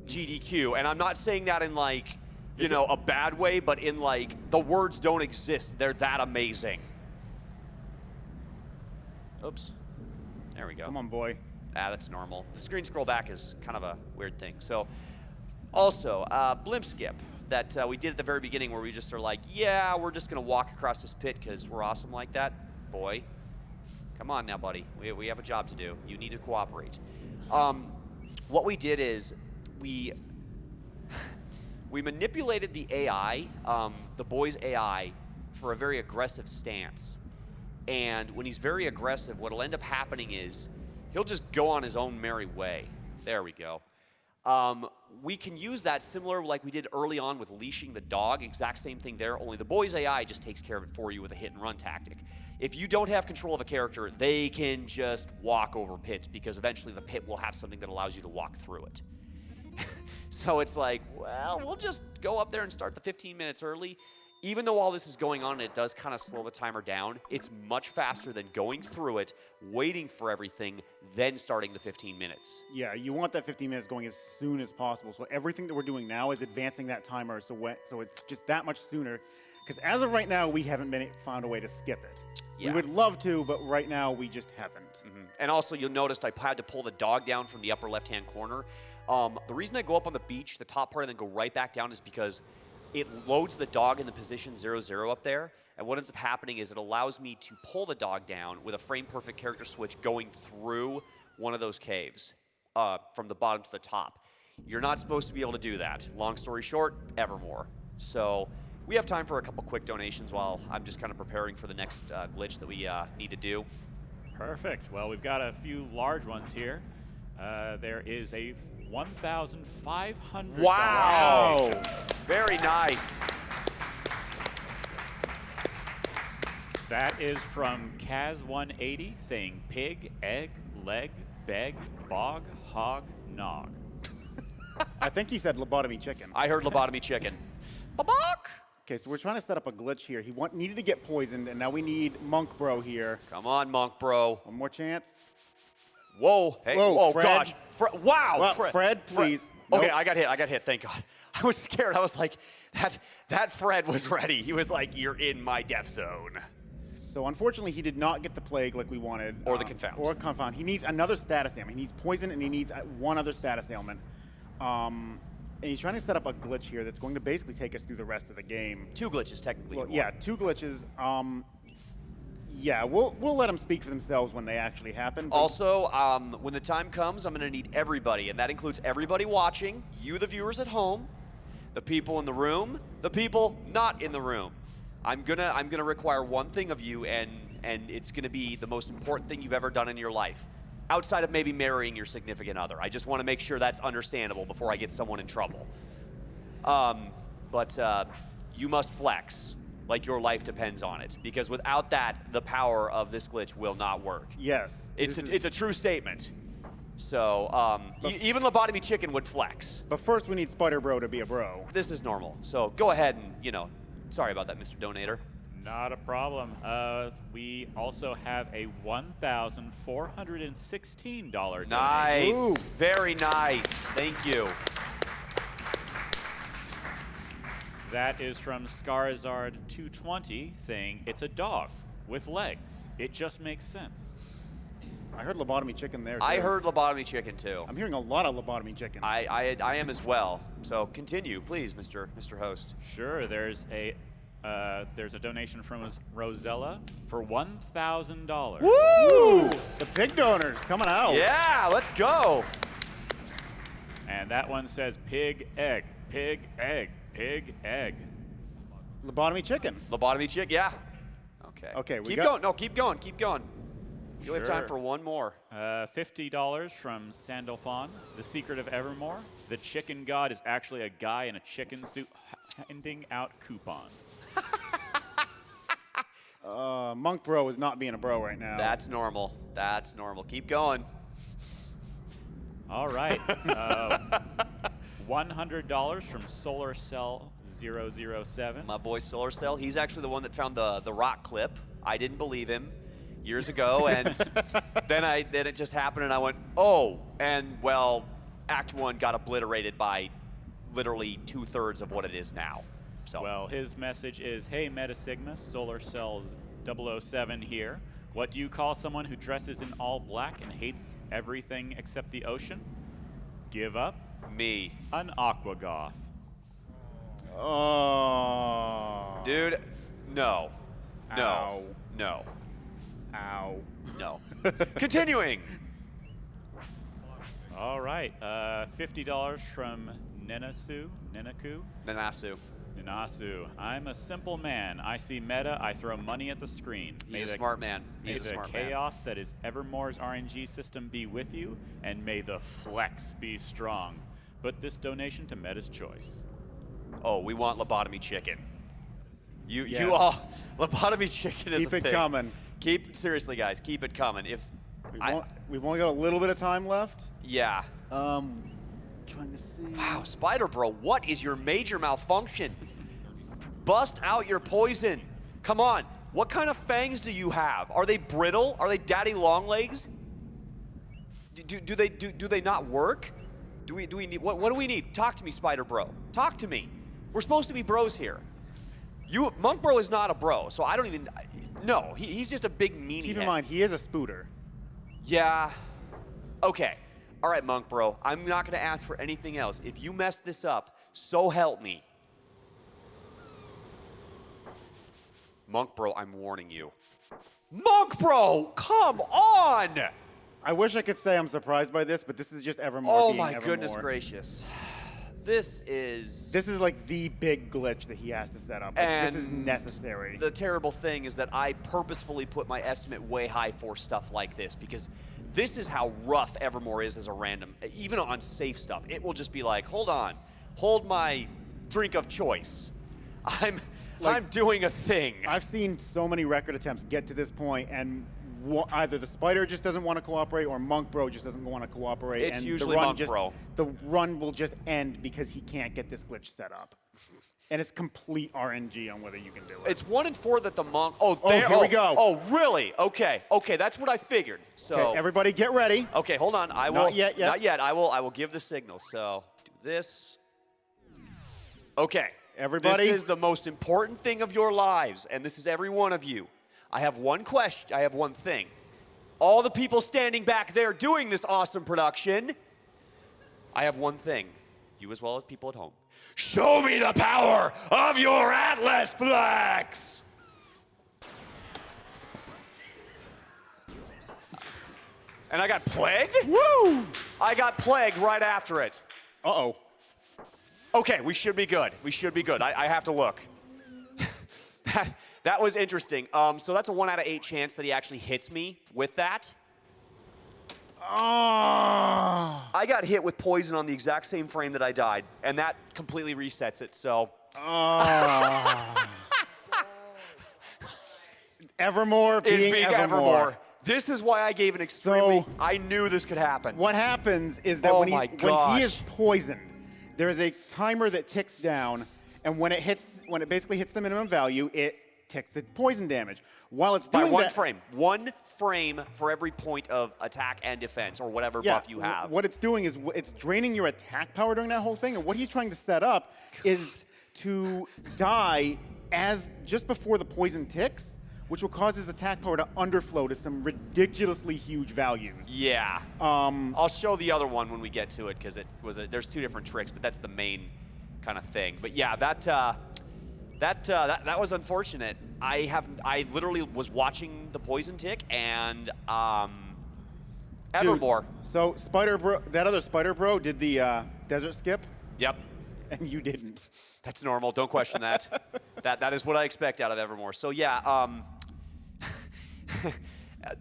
GDQ, and I'm not saying that in, like, a bad way, but in, like, the words don't exist. They're that amazing. Oops. There we go.
Come on, boy.
That's normal. The screen scroll back is kind of a weird thing. So, also, blimp skip that we did at the very beginning where we just are like, yeah, we're just going to walk across this pit because we're awesome like that. Boy, come on now, buddy. We have a job to do. You need to cooperate. What we did is we manipulated the AI, the boy's AI, for a very aggressive stance. And when he's very aggressive, what'll end up happening is he'll just go on his own merry way. There we go. We can use that similar like we did early on with leashing the dog. Exact same thing there, only the boy's AI just takes care of it for you with a hit-and-run tactic. If you don't have control of a character, they can just walk over pits because eventually the pit will have something that allows you to walk through it. So it's like, well, we'll just go up there and start the 15 minutes early. Even though all this is going on and it does kind of slow the timer down, it's much faster than going through it, waiting for everything, then starting the 15 minutes.
Yeah, you want that 15 minutes going as soon as possible. So everything that we're doing now is advancing that timer so it's just that much sooner. Because as of right now, we haven't found a way to skip it.
Yeah.
We would love to, but right now we just haven't.
Mm-hmm. And also, you'll notice I had to pull the dog down from the upper left-hand corner. The reason I go up on the beach, the top part, and then go right back down is because it loads the dog in the position 0-0 up there, and what ends up happening is it allows me to pull the dog down with a frame-perfect character switch going through one of those caves from the bottom to the top. You're not supposed to be able to do that. Long story short, Evermore. So we have time for a couple quick donations while I'm just kind of preparing for the next glitch that we need to do.
Perfect. Well, we've got a few large ones here. There is a $1,500.
Wow! Very nice.
That is from Kaz180 saying pig, egg, leg, beg, bog, hog, nog.
I think he said lobotomy chicken.
I heard lobotomy chicken. Babak!
Okay, so we're trying to set up a glitch here. He needed to get poisoned, and now we need Monk Bro here.
Come on, Monk Bro.
One more chance.
Whoa! Hey!
Whoa,
Whoa!
Fred.
Gosh! Wow!
Well, Fred, please.
Okay,
Nope.
I got hit. Thank God. I was scared. I was like, that Fred was ready. He was like, "You're in my death zone."
So unfortunately, he did not get the plague like we wanted.
Or the confound.
Or confound. He needs another status ailment. He needs poison, and he needs one other status ailment. And he's trying to set up a glitch here that's going to basically take us through the rest of the game.
2 glitches, technically.
Well, yeah, 2 glitches. Yeah, we'll let them speak for themselves when they actually happen.
Also, when the time comes, I'm going to need everybody, and that includes everybody watching, you the viewers at home, the people in the room, the people not in the room. I'm gonna require one thing of you, and it's gonna be the most important thing you've ever done in your life, outside of maybe marrying your significant other. I just want to make sure that's understandable before I get someone in trouble. But you must flex like your life depends on it, because without that, the power of this glitch will not work.
Yes.
It's a true statement. So even lobotomy chicken would flex.
But first, we need Spider Bro to be a bro.
This is normal. So go ahead and, sorry about that, Mr. Donator.
Not a problem. We also have a $1,416 donation.
Nice.
Ooh.
Very nice. Thank you.
That is from Scarizard220 saying it's a dog with legs. It just makes sense.
I heard lobotomy chicken there, too.
I heard lobotomy chicken too.
I'm hearing a lot of lobotomy chicken.
I am as well. So continue, please, Mr. Host.
Sure, there's a donation from Rosella for $1,000.
Woo! The pig donors coming out.
Yeah, let's go.
And that one says pig, egg, pig, egg, pig, egg.
Lobotomy chicken.
Lobotomy chick, yeah. Okay.
Okay, we
keep
got-
going. No, keep going. Keep going. You have time
Sure.
for one more.
$50 from Sandalphon. The secret of Evermore. The chicken god is actually a guy in a chicken suit handing out coupons.
Monk Bro is not being a bro right now.
That's normal. That's normal. Keep going.
All right. $100 from Solar Cell 007.
My boy Solar Cell, he's actually the one that found the rock clip. I didn't believe him years ago, and then it just happened, and I went, oh, and well, Act 1 got obliterated by literally 2/3 of what it is now. So
Well, his message is, hey, MetaSigma, Solar Cells 007 here. What do you call someone who dresses in all black and hates everything except the ocean? Give up?
me,
An Aquagoth.
Oh.
dude, no,
Ow.
no,
Ow.
no. Continuing.
All right. $50 from Nenaku.
Nanasu.
Nanasu. I'm a simple man. I see meta. I throw money at the screen.
He's a smart man.
May
He's a
the
smart man.
chaos that is Evermore's RNG system be with you, and may the flex be strong. Put this donation to Meta's choice.
Oh, we want lobotomy chicken. You
Yes.
all lobotomy chicken is
Keep
a
it
thing.
coming.
Seriously, guys, keep it coming.
We've only got a little bit of time left.
Yeah.
Trying to see.
Wow, Spider Bro, what is your major malfunction? Bust out your poison. Come on. What kind of fangs do you have? Are they brittle? Are they daddy long legs? Do they not work? Do we need what do we need? Talk to me, Spider Bro. Talk to me. We're supposed to be bros here. Monk Bro is not a bro, so I don't even. No, he's just a big meanie.
Keep in
head.
mind, he is a spooter.
Yeah. Okay. All right, Monk Bro. I'm not going to ask for anything else. If you mess this up, so help me. Monk Bro, I'm warning you. Monk Bro, come on!
I wish I could say I'm surprised by this, but this is just Evermore
Oh
being
my
Evermore.
goodness gracious. This is
like the big glitch that he has to set up. Like, this is
And
necessary.
the terrible thing is that I purposefully put my estimate way high for stuff like this because this is how rough Evermore is as a random, even on safe stuff. It will just be like, hold on, hold my drink of choice. I'm doing a thing.
I've seen so many record attempts get to this point, and either the spider just doesn't want to cooperate, or Monk Bro just doesn't want to cooperate.
It's
and
usually
the run
Monk Bro.
The run will just end because he can't get this glitch set up. And it's complete RNG on whether you can do it.
It's 1 in 4 that the monk.
Here we go.
Oh, really? Okay, that's what I figured. So
Okay, everybody get ready.
Okay, hold on. I will.
Not yet.
Not yet. I will give the signal. So do this. Okay.
Everybody.
This is the most important thing of your lives, and this is every one of you. I have one question. I have one thing. All the people standing back there doing this awesome production, I have one thing. You as well as people at home. Show me the power of your Atlas Flex! And I got plagued?
Woo!
I got plagued right after it.
Uh-oh.
Okay, we should be good. We should be good. I have to look. That was interesting. So that's a 1 out of 8 chance that he actually hits me with that.
Oh.
I got hit with poison on the exact same frame that I died, and that completely resets it, so.
Oh. Evermore
Is
being Evermore.
This is why I gave an extremely.
So,
I knew this could happen.
What happens is that
Oh
when
my
he is
gosh.
poisoned, there is a timer that ticks down, and when it basically hits the minimum value, it ticks the poison damage. While it's
By
doing
one
that,
frame. 1 frame for every point of attack and defense, or whatever buff you have.
What it's doing is it's draining your attack power during that whole thing, and what he's trying to set up is to die just before the poison ticks, which will cause his attack power to underflow to some ridiculously huge values.
Yeah. I'll show the other one when we get to it, because there's 2 different tricks, but that's the main kind of thing. But yeah, that was unfortunate. I literally was watching the poison tick, and Evermore.
Dude, so that other Spider Bro did the desert skip,
Yep.
and you didn't.
That's normal. Don't question that. That is what I expect out of Evermore. So yeah,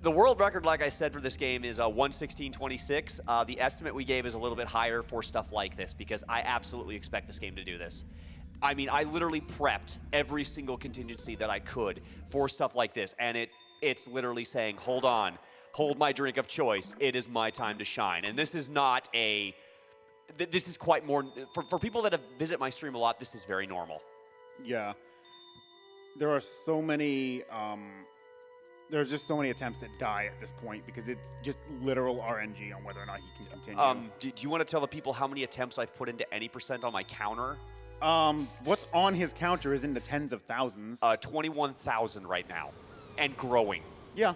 the world record, like I said, for this game is 1:16:26. The estimate we gave is a little bit higher for stuff like this because I absolutely expect this game to do this. I mean, I literally prepped every single contingency that I could for stuff like this, and it's literally saying, hold on, hold my drink of choice. It is my time to shine. And this is not this is quite more, for people that visit my stream a lot, this is very normal.
Yeah. There are so many, there's just so many attempts that die at this point because it's just literal RNG on whether or not he can continue.
Do you want to tell the people how many attempts I've put into any % on my counter?
What's on his counter is in the tens of thousands.
21,000 right now, and growing.
Yeah.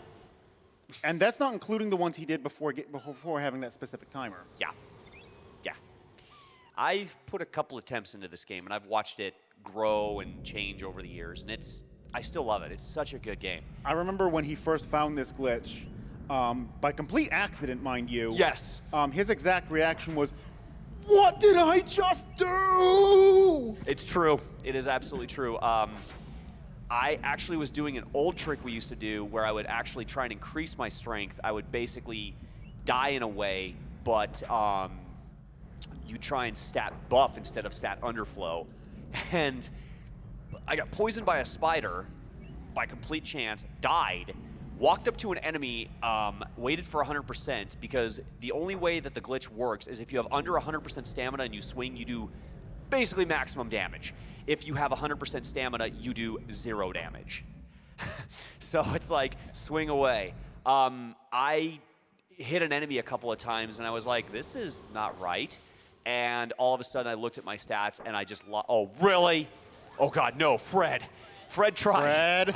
And that's not including the ones he did before having that specific timer.
Yeah. I've put a couple attempts into this game, and I've watched it grow and change over the years, and I still love it. It's such a good game.
I remember when he first found this glitch, by complete accident, mind you.
Yes.
His exact reaction was, "What did I just do?"
It's true. It is absolutely true. I actually was doing an old trick we used to do where I would actually try and increase my strength. I would basically die in a way, but you try and stat buff instead of stat underflow. And I got poisoned by a spider by complete chance, died, walked up to an enemy, waited for 100%, because the only way that the glitch works is if you have under 100% stamina and you swing, you do basically maximum damage. If you have 100% stamina, you do 0 damage. So it's like, swing away. I hit an enemy a couple of times, and I was like, this is not right. And all of a sudden, I looked at my stats, and I just oh, really? Oh, God, no, Fred. Fred tried.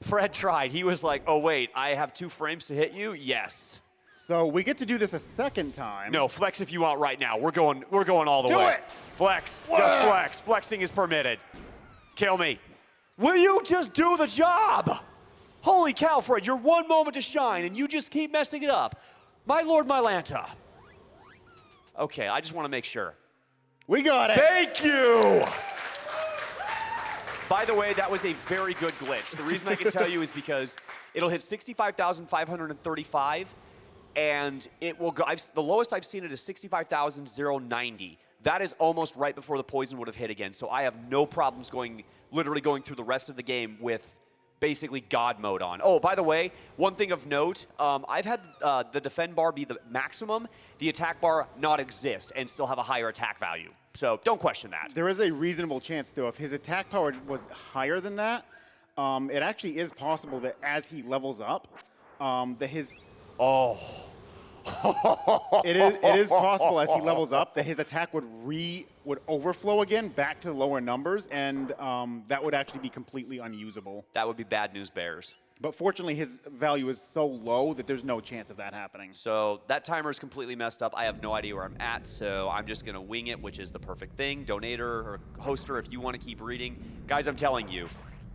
Fred tried. He was like, oh, wait, I have 2 frames to hit you? Yes.
So we get to do this a second time.
No, flex if you want right now. We're going all the way.
Do it!
Flex. Just flex. Flexing is permitted. Kill me. Will you just do the job? Holy cow, Fred, you're 1 moment to shine, and you just keep messing it up. My Lord Mylanta. Okay, I just want to make sure.
We got it.
Thank you! By the way, that was a very good glitch. The reason I can tell you is because it'll hit 65,535, and it will go, the lowest I've seen it is 65,090. That is almost right before the poison would have hit again, so I have no problems literally going through the rest of the game with basically God mode on. Oh, by the way, one thing of note, I've had the defend bar be the maximum, the attack bar not exist, and still have a higher attack value. So don't question that.
There is a reasonable chance, though, if his attack power was higher than that, it actually is possible that as he levels up, that his...
Oh.
It is possible as he levels up that his attack would overflow again back to lower numbers, and that would actually be completely unusable.
That would be bad news bears.
But fortunately, his value is so low that there's no chance of that happening.
So that timer is completely messed up. I have no idea where I'm at, so I'm just going to wing it, which is the perfect thing. Donator or hoster, if you want to keep reading. Guys, I'm telling you,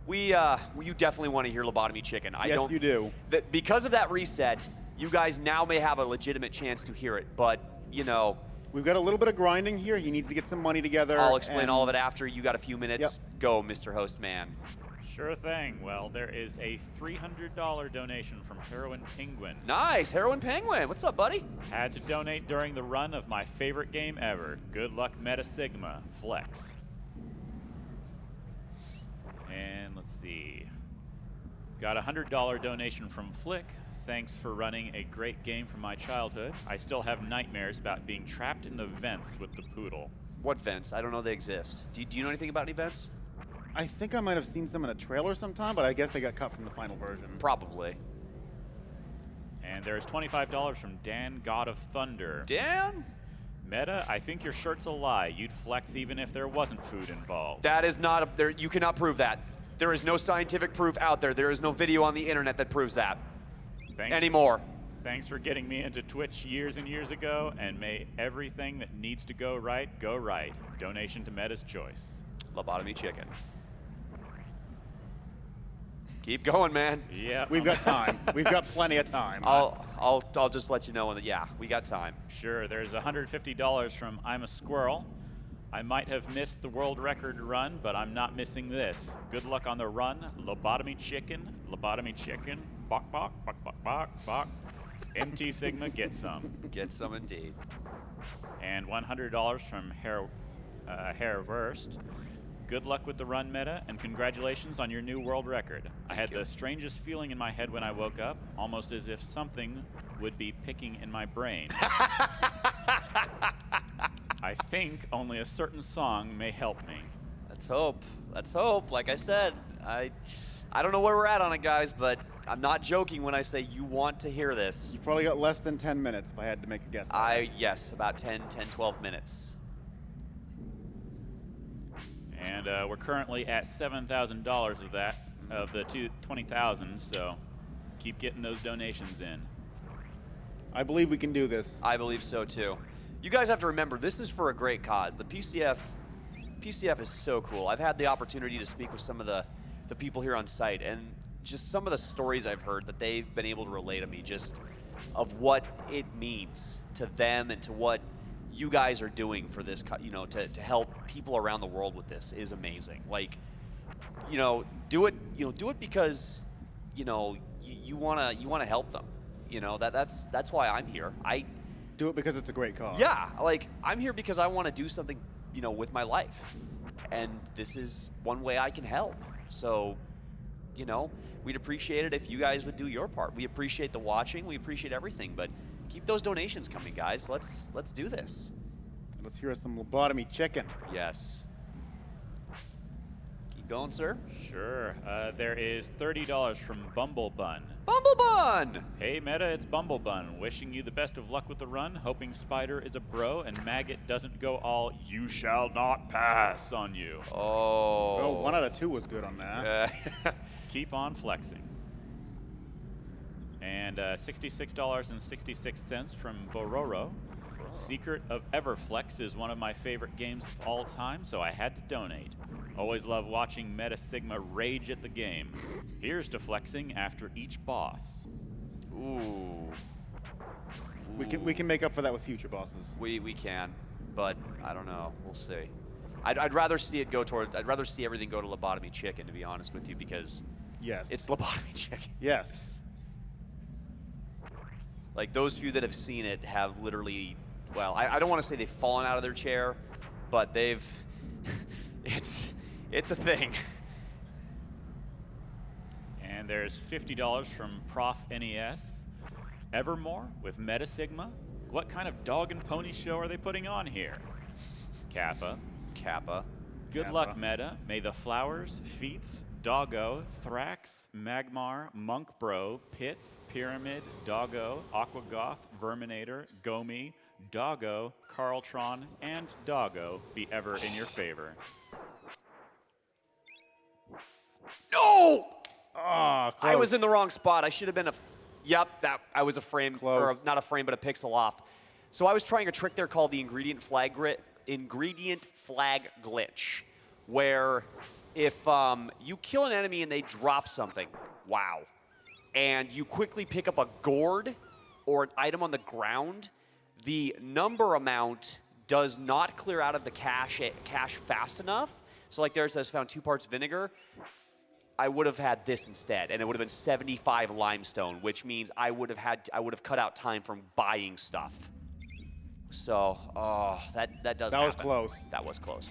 you definitely want to hear Lobotomy Chicken.
Yes, you do.
Because of that reset, you guys now may have a legitimate chance to hear it, but, you know.
We've got a little bit of grinding here. He needs to get some money together.
I'll explain all of it after. You got a few minutes.
Yep.
Go, Mr. Host Man.
Sure thing. Well, there is a $300 donation from Heroin Penguin.
Nice. Heroin Penguin. What's up, buddy?
Had to donate during the run of my favorite game ever. Good luck, MetaSigma. Flex. And let's see. Got a $100 donation from Flick. Thanks for running a great game from my childhood. I still have nightmares about being trapped in the vents with the poodle.
What vents? I don't know they exist. Do you know anything about any vents?
I think I might have seen some in a trailer sometime, but I guess they got cut from the final version.
Probably.
And there's $25 from Dan, God of Thunder.
Dan?
Meta, I think your shirt's a lie. You'd flex even if there wasn't food involved.
That is not there. You cannot prove that. There is no scientific proof out there. There is no video on the internet that proves that. Anymore.
Thanks for getting me into Twitch years and years ago, and may everything that needs to go right, go right. Donation to Meta's Choice.
Lobotomy Chicken. Keep going, man.
Yeah.
We've got time. We've got plenty of time.
I'll just let you know when yeah, we got time.
Sure. There's $150 from I'm a Squirrel. I might have missed the world record run, but I'm not missing this. Good luck on the run. Lobotomy Chicken. Lobotomy Chicken. Bok, bok, bok, bok, bok, bok. MetaSigma, get some.
Get some indeed.
And $100 from Hairverst. Good luck with the run, Meta, and congratulations on your new world record. I had the strangest feeling in my head when I woke up, almost as if something would be picking in my brain. I think only a certain song may help me.
Let's hope. Let's hope. Like I said, I don't know where we're at on it, guys, but I'm not joking when I say you want to hear this.
You probably got less than 10 minutes if I had to make a guess.
Yes, about 10, 12 minutes.
And we're currently at $7,000 of that, of the 20,000, so keep getting those donations in.
I believe we can do this.
I believe so too. You guys have to remember, this is for a great cause. The PCF is so cool. I've had the opportunity to speak with some of the people here on site, and just some of the stories I've heard that they've been able to relay to me, just of what it means to them and to what you guys are doing for this, to help people around the world with this is amazing. Like, do it because, you wanna help them. That's why I'm here. I
do it because it's a great cause.
Yeah, like I'm here because I want to do something, with my life, and this is one way I can help. So, we'd appreciate it if you guys would do your part. We appreciate the watching. We appreciate everything, but keep those donations coming, guys. Let's do this.
Let's hear some Lobotomy Chicken.
Yes. Keep going, sir.
Sure. There is $30 from Bumblebun.
Bumblebun!
Hey, Meta, it's Bumblebun. Wishing you the best of luck with the run. Hoping Spider is a bro and Maggot doesn't go all "you shall not pass" on you.
Oh.
1 out of 2 was good on that.
Keep on flexing. And $66.66 from Bororo. Secret of Everflex is one of my favorite games of all time, so I had to donate. Always love watching MetaSigma rage at the game. Here's to flexing after each boss.
Ooh.
We can make up for that with future bosses.
We can, but I don't know. We'll see. I'd rather see it go towards. I'd rather see everything go to Lobotomy Chicken, to be honest with you, because
Yes.
it's Lobotomy Chicken.
Yes.
Like, those few that have seen it have literally, well, I don't want to say they've fallen out of their chair, but they've, it's a thing.
And there's $50 from Prof NES. Evermore with MetaSigma. What kind of dog and pony show are they putting on here? Kappa. Good
Kappa.
luck, Meta. May the flowers, feats, Doggo, Thrax, Magmar, Monkbro, Pits, Pyramid, Doggo, Aquagoth, Verminator, Gomi, Doggo, Carltron, and Doggo be ever in your favor.
No!
Ah,
I was in the wrong spot. I should have been yep, that I was a frame, or
Close.
not a frame, but a pixel off. So I was trying a trick there called the ingredient flag glitch, where if you kill an enemy and they drop something, wow, and you quickly pick up a gourd or an item on the ground, the number amount does not clear out of the cache fast enough. So like there it says found 2 parts vinegar. I would have had this instead, and it would have been 75 limestone, which means I would have cut out time from buying stuff. So, that does happen.
was close.
That was close.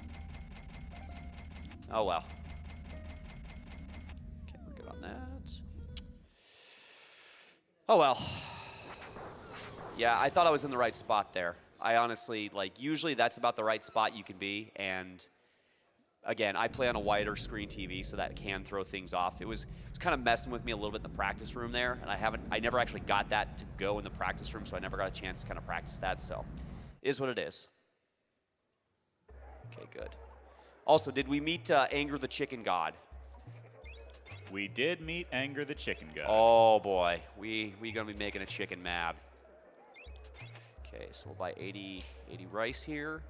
Oh well. Okay, we're good on that. Oh well. Yeah, I thought I was in the right spot there. I honestly, like, usually that's about the right spot you can be, and again, I play on a wider screen TV, so that can throw things off. It was kind of messing with me a little bit in the practice room there, and I never actually got that to go in the practice room, so I never got a chance to kind of practice that, so is what it is. Okay, good. Also, did we meet Anger the Chicken God?
We did meet Anger the Chicken God.
Oh boy, we gonna be making a chicken mad. Okay, so we'll buy 80 rice here.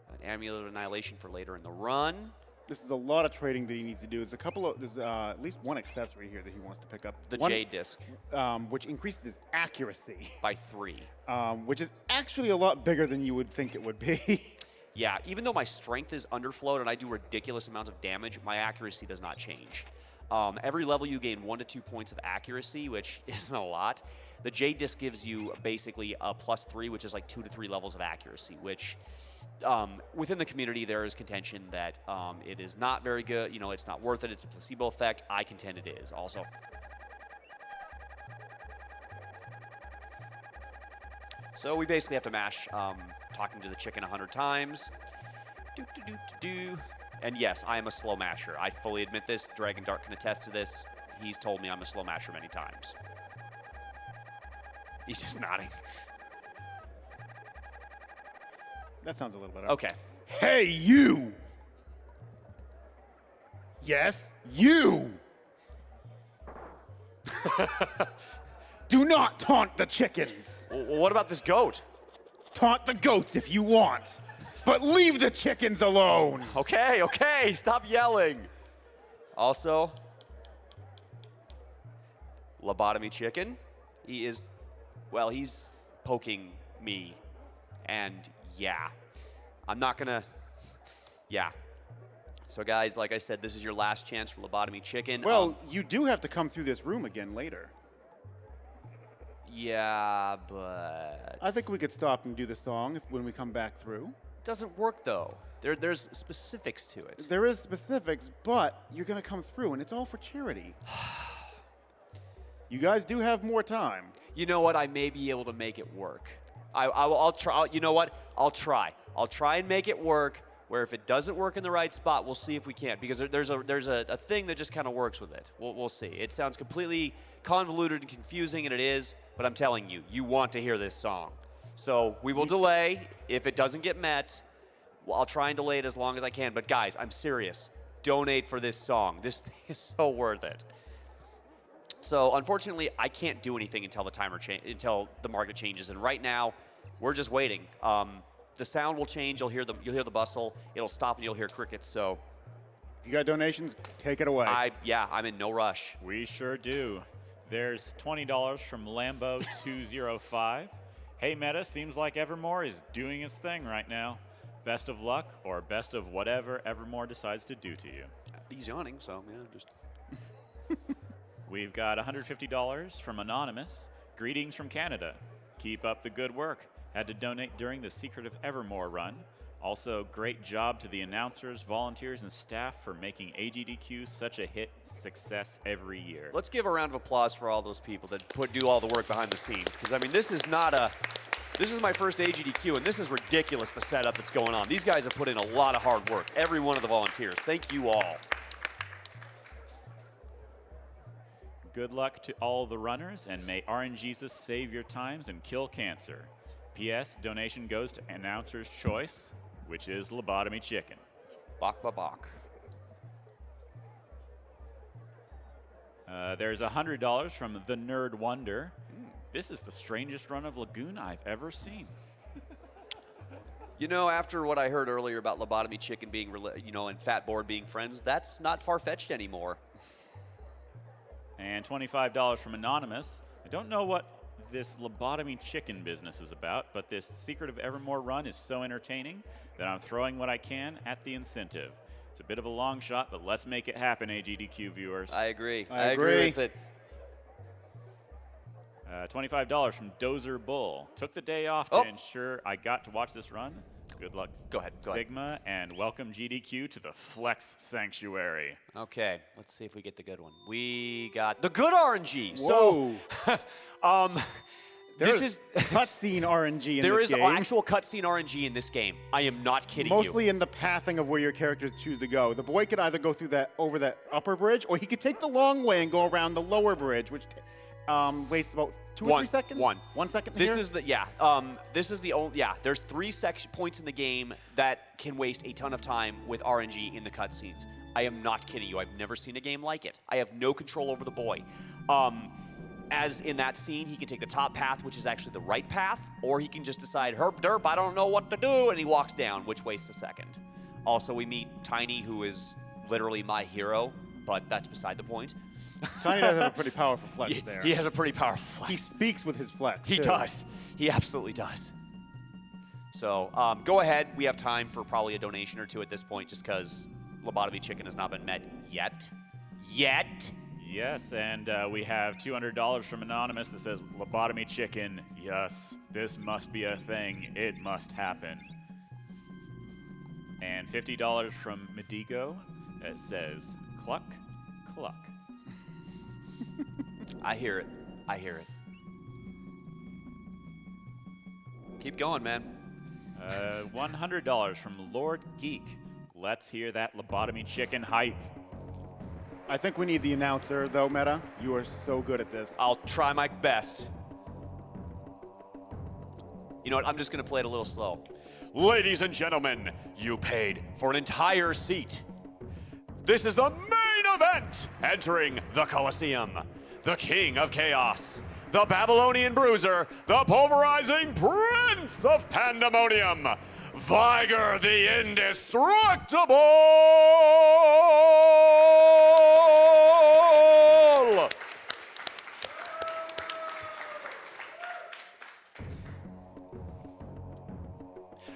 An Amulet of Annihilation for later in the run.
This is a lot of trading that he needs to do. There's at least one accessory here that he wants to pick up.
The
one,
Jade Disc
which increases his accuracy,
by 3.
which is actually a lot bigger than you would think it would be.
Yeah, even though my strength is underflowed and I do ridiculous amounts of damage, my accuracy does not change. Every level you gain 1 to 2 points of accuracy, which isn't a lot. The Jade Disc gives you basically a +3, which is like 2 to 3 levels of accuracy, which within the community there is contention that it is not very good. You know, it's not worth it. It's a placebo effect. I contend it is also. So we basically have to mash talking to the chicken 100 times. And yes, I am a slow masher. I fully admit this. Dragon Dart can attest to this. He's told me I'm a slow masher many times. He's just nodding.
That sounds a little better.
Okay.
Hey, you! Yes, you! Do not taunt the chickens.
Well, what about this goat?
Taunt the goats if you want, but leave the chickens alone.
Okay, okay, stop yelling. Also, Lobotomy Chicken. He's poking me. And yeah, I'm not gonna, yeah. So guys, like I said, this is your last chance for Lobotomy Chicken.
Well, you do have to come through this room again later.
Yeah, but
I think we could stop and do the song when we come back through.
it doesn't work though. There's specifics to it.
There is specifics, but you're going to come through, and it's all for charity. You guys do have more time.
You know what? I may be able to make it work. I'll try. You know what? I'll try. I'll try and make it work. Where if it doesn't work in the right spot, we'll see if we can't. Because there's a thing that just kind of works with it. We'll see. It sounds completely convoluted and confusing, and it is. But I'm telling you, you want to hear this song. So we will delay. If it doesn't get met, well, I'll try and delay it as long as I can. But guys, I'm serious. Donate for this song. This thing is so worth it. So unfortunately, I can't do anything until until the market changes. And right now, we're just waiting. The sound will change. You'll hear the bustle. It'll stop, and you'll hear crickets. So,
If you got donations, take it away.
I'm in no rush.
We sure do. There's $20 from Lambo205. Hey, Meta, seems like Evermore is doing its thing right now. Best of luck, or best of whatever Evermore decides to do to you.
He's yawning, so yeah, just.
We've got $150 from Anonymous. Greetings from Canada. Keep up the good work. Had to donate during the Secret of Evermore run. Also, great job to the announcers, volunteers, and staff for making AGDQ such a hit success every year.
Let's give a round of applause for all those people that do all the work behind the scenes. Because, I mean, this is not a... This is my first AGDQ, and this is ridiculous, the setup that's going on. These guys have put in a lot of hard work, every one of the volunteers. Thank you all.
Good luck to all the runners, and may RNGesus save your times and kill cancer. P.S. Donation goes to Announcer's Choice, which is lobotomy chicken.
Bok ba bok.
There's $100 from The Nerd Wonder. This is the strangest run of Lagoon I've ever seen.
You know, after what I heard earlier about lobotomy chicken being, and Fat Board being friends, that's not far-fetched anymore.
And $25 from Anonymous. I don't know what this lobotomy chicken business is about, but this Secret of Evermore run is so entertaining that I'm throwing what I can at the incentive. It's a bit of a long shot, but let's make it happen, AGDQ viewers.
I agree.
I agree
with it.
$25 from Dozer Bull. Took the day off to ensure I got to watch this run. Good luck,
Go ahead.
Sigma, and welcome GDQ to the Flex Sanctuary.
Okay, let's see if we get the good one. We got the good RNG.
Whoa.
So,
There's
this is
cutscene RNG in
there
this
is
game.
actual cutscene RNG in this game. I am not kidding
Mostly
you.
in the pathing of where your characters choose to go. The boy could either go through that over that upper bridge, or he could take the long way and go around the lower bridge, which wastes about 2 or 3 seconds. 1 second.
This
here?
is the This is the only There's 3 points in the game that can waste a ton of time with RNG in the cutscenes. I am not kidding you. I've never seen a game like it. I have no control over the boy. As in that scene, he can take the top path, which is actually the right path, or he can just decide, herp derp, I don't know what to do, and he walks down, which wastes a second. Also, we meet Tiny, who is literally my hero, but that's beside the point.
Tiny does have a pretty powerful flex there.
He has a pretty powerful flex.
He speaks with his flex.
He
too.
does. He absolutely does. So go ahead. We have time for probably a donation or two at this point, just because lobotomy chicken has not been met yet.
Yes, and we have $200 from Anonymous that says, lobotomy chicken, yes, this must be a thing. It must happen. And $50 from Medigo that says, cluck, cluck.
I hear it. I hear it. Keep going, man.
$100 from Lord Geek. Let's hear that lobotomy chicken hype.
I think we need the announcer, though, Meta. You are so good at this.
I'll try my best. You know what? I'm just going to play it a little slow. Ladies and gentlemen, you paid for an entire seat. This is the main event. Entering the Colosseum, the King of Chaos, the Babylonian Bruiser, the Pulverizing Prince of Pandemonium, Viger the Indestructible!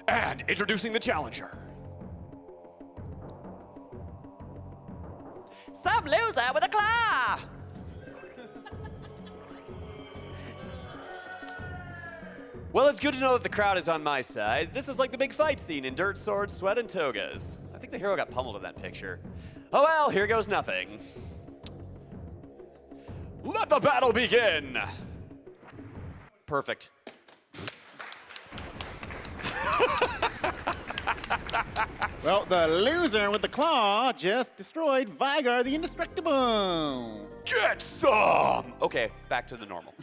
And introducing the challenger. Some loser with a claw! Well, it's good to know that the crowd is on my side. This is like the big fight scene in Dirt, Swords, Sweat, and Togas. I think the hero got pummeled in that picture. Oh well, here goes nothing. Let the battle begin! Perfect.
Well, the loser with the claw just destroyed Vigar the Indestructible.
Get some! Okay, back to the normal.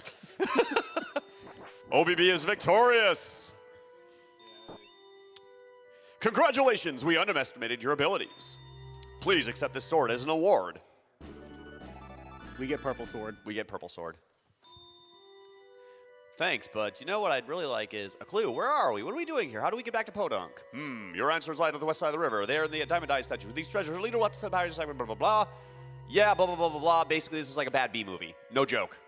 OBB is victorious. Congratulations, we underestimated your abilities. Please accept this sword as an award.
We get purple sword.
We get purple sword. Thanks, but you know what I'd really like is a clue. Where are we? What are we doing here? How do we get back to Podunk? Your answers lie to the west side of the river. There in the Diamond Eye statue. These treasures lead to what's the blah, blah, blah, blah. Yeah, blah, blah, blah, blah, blah. Basically, this is like a bad B movie. No joke.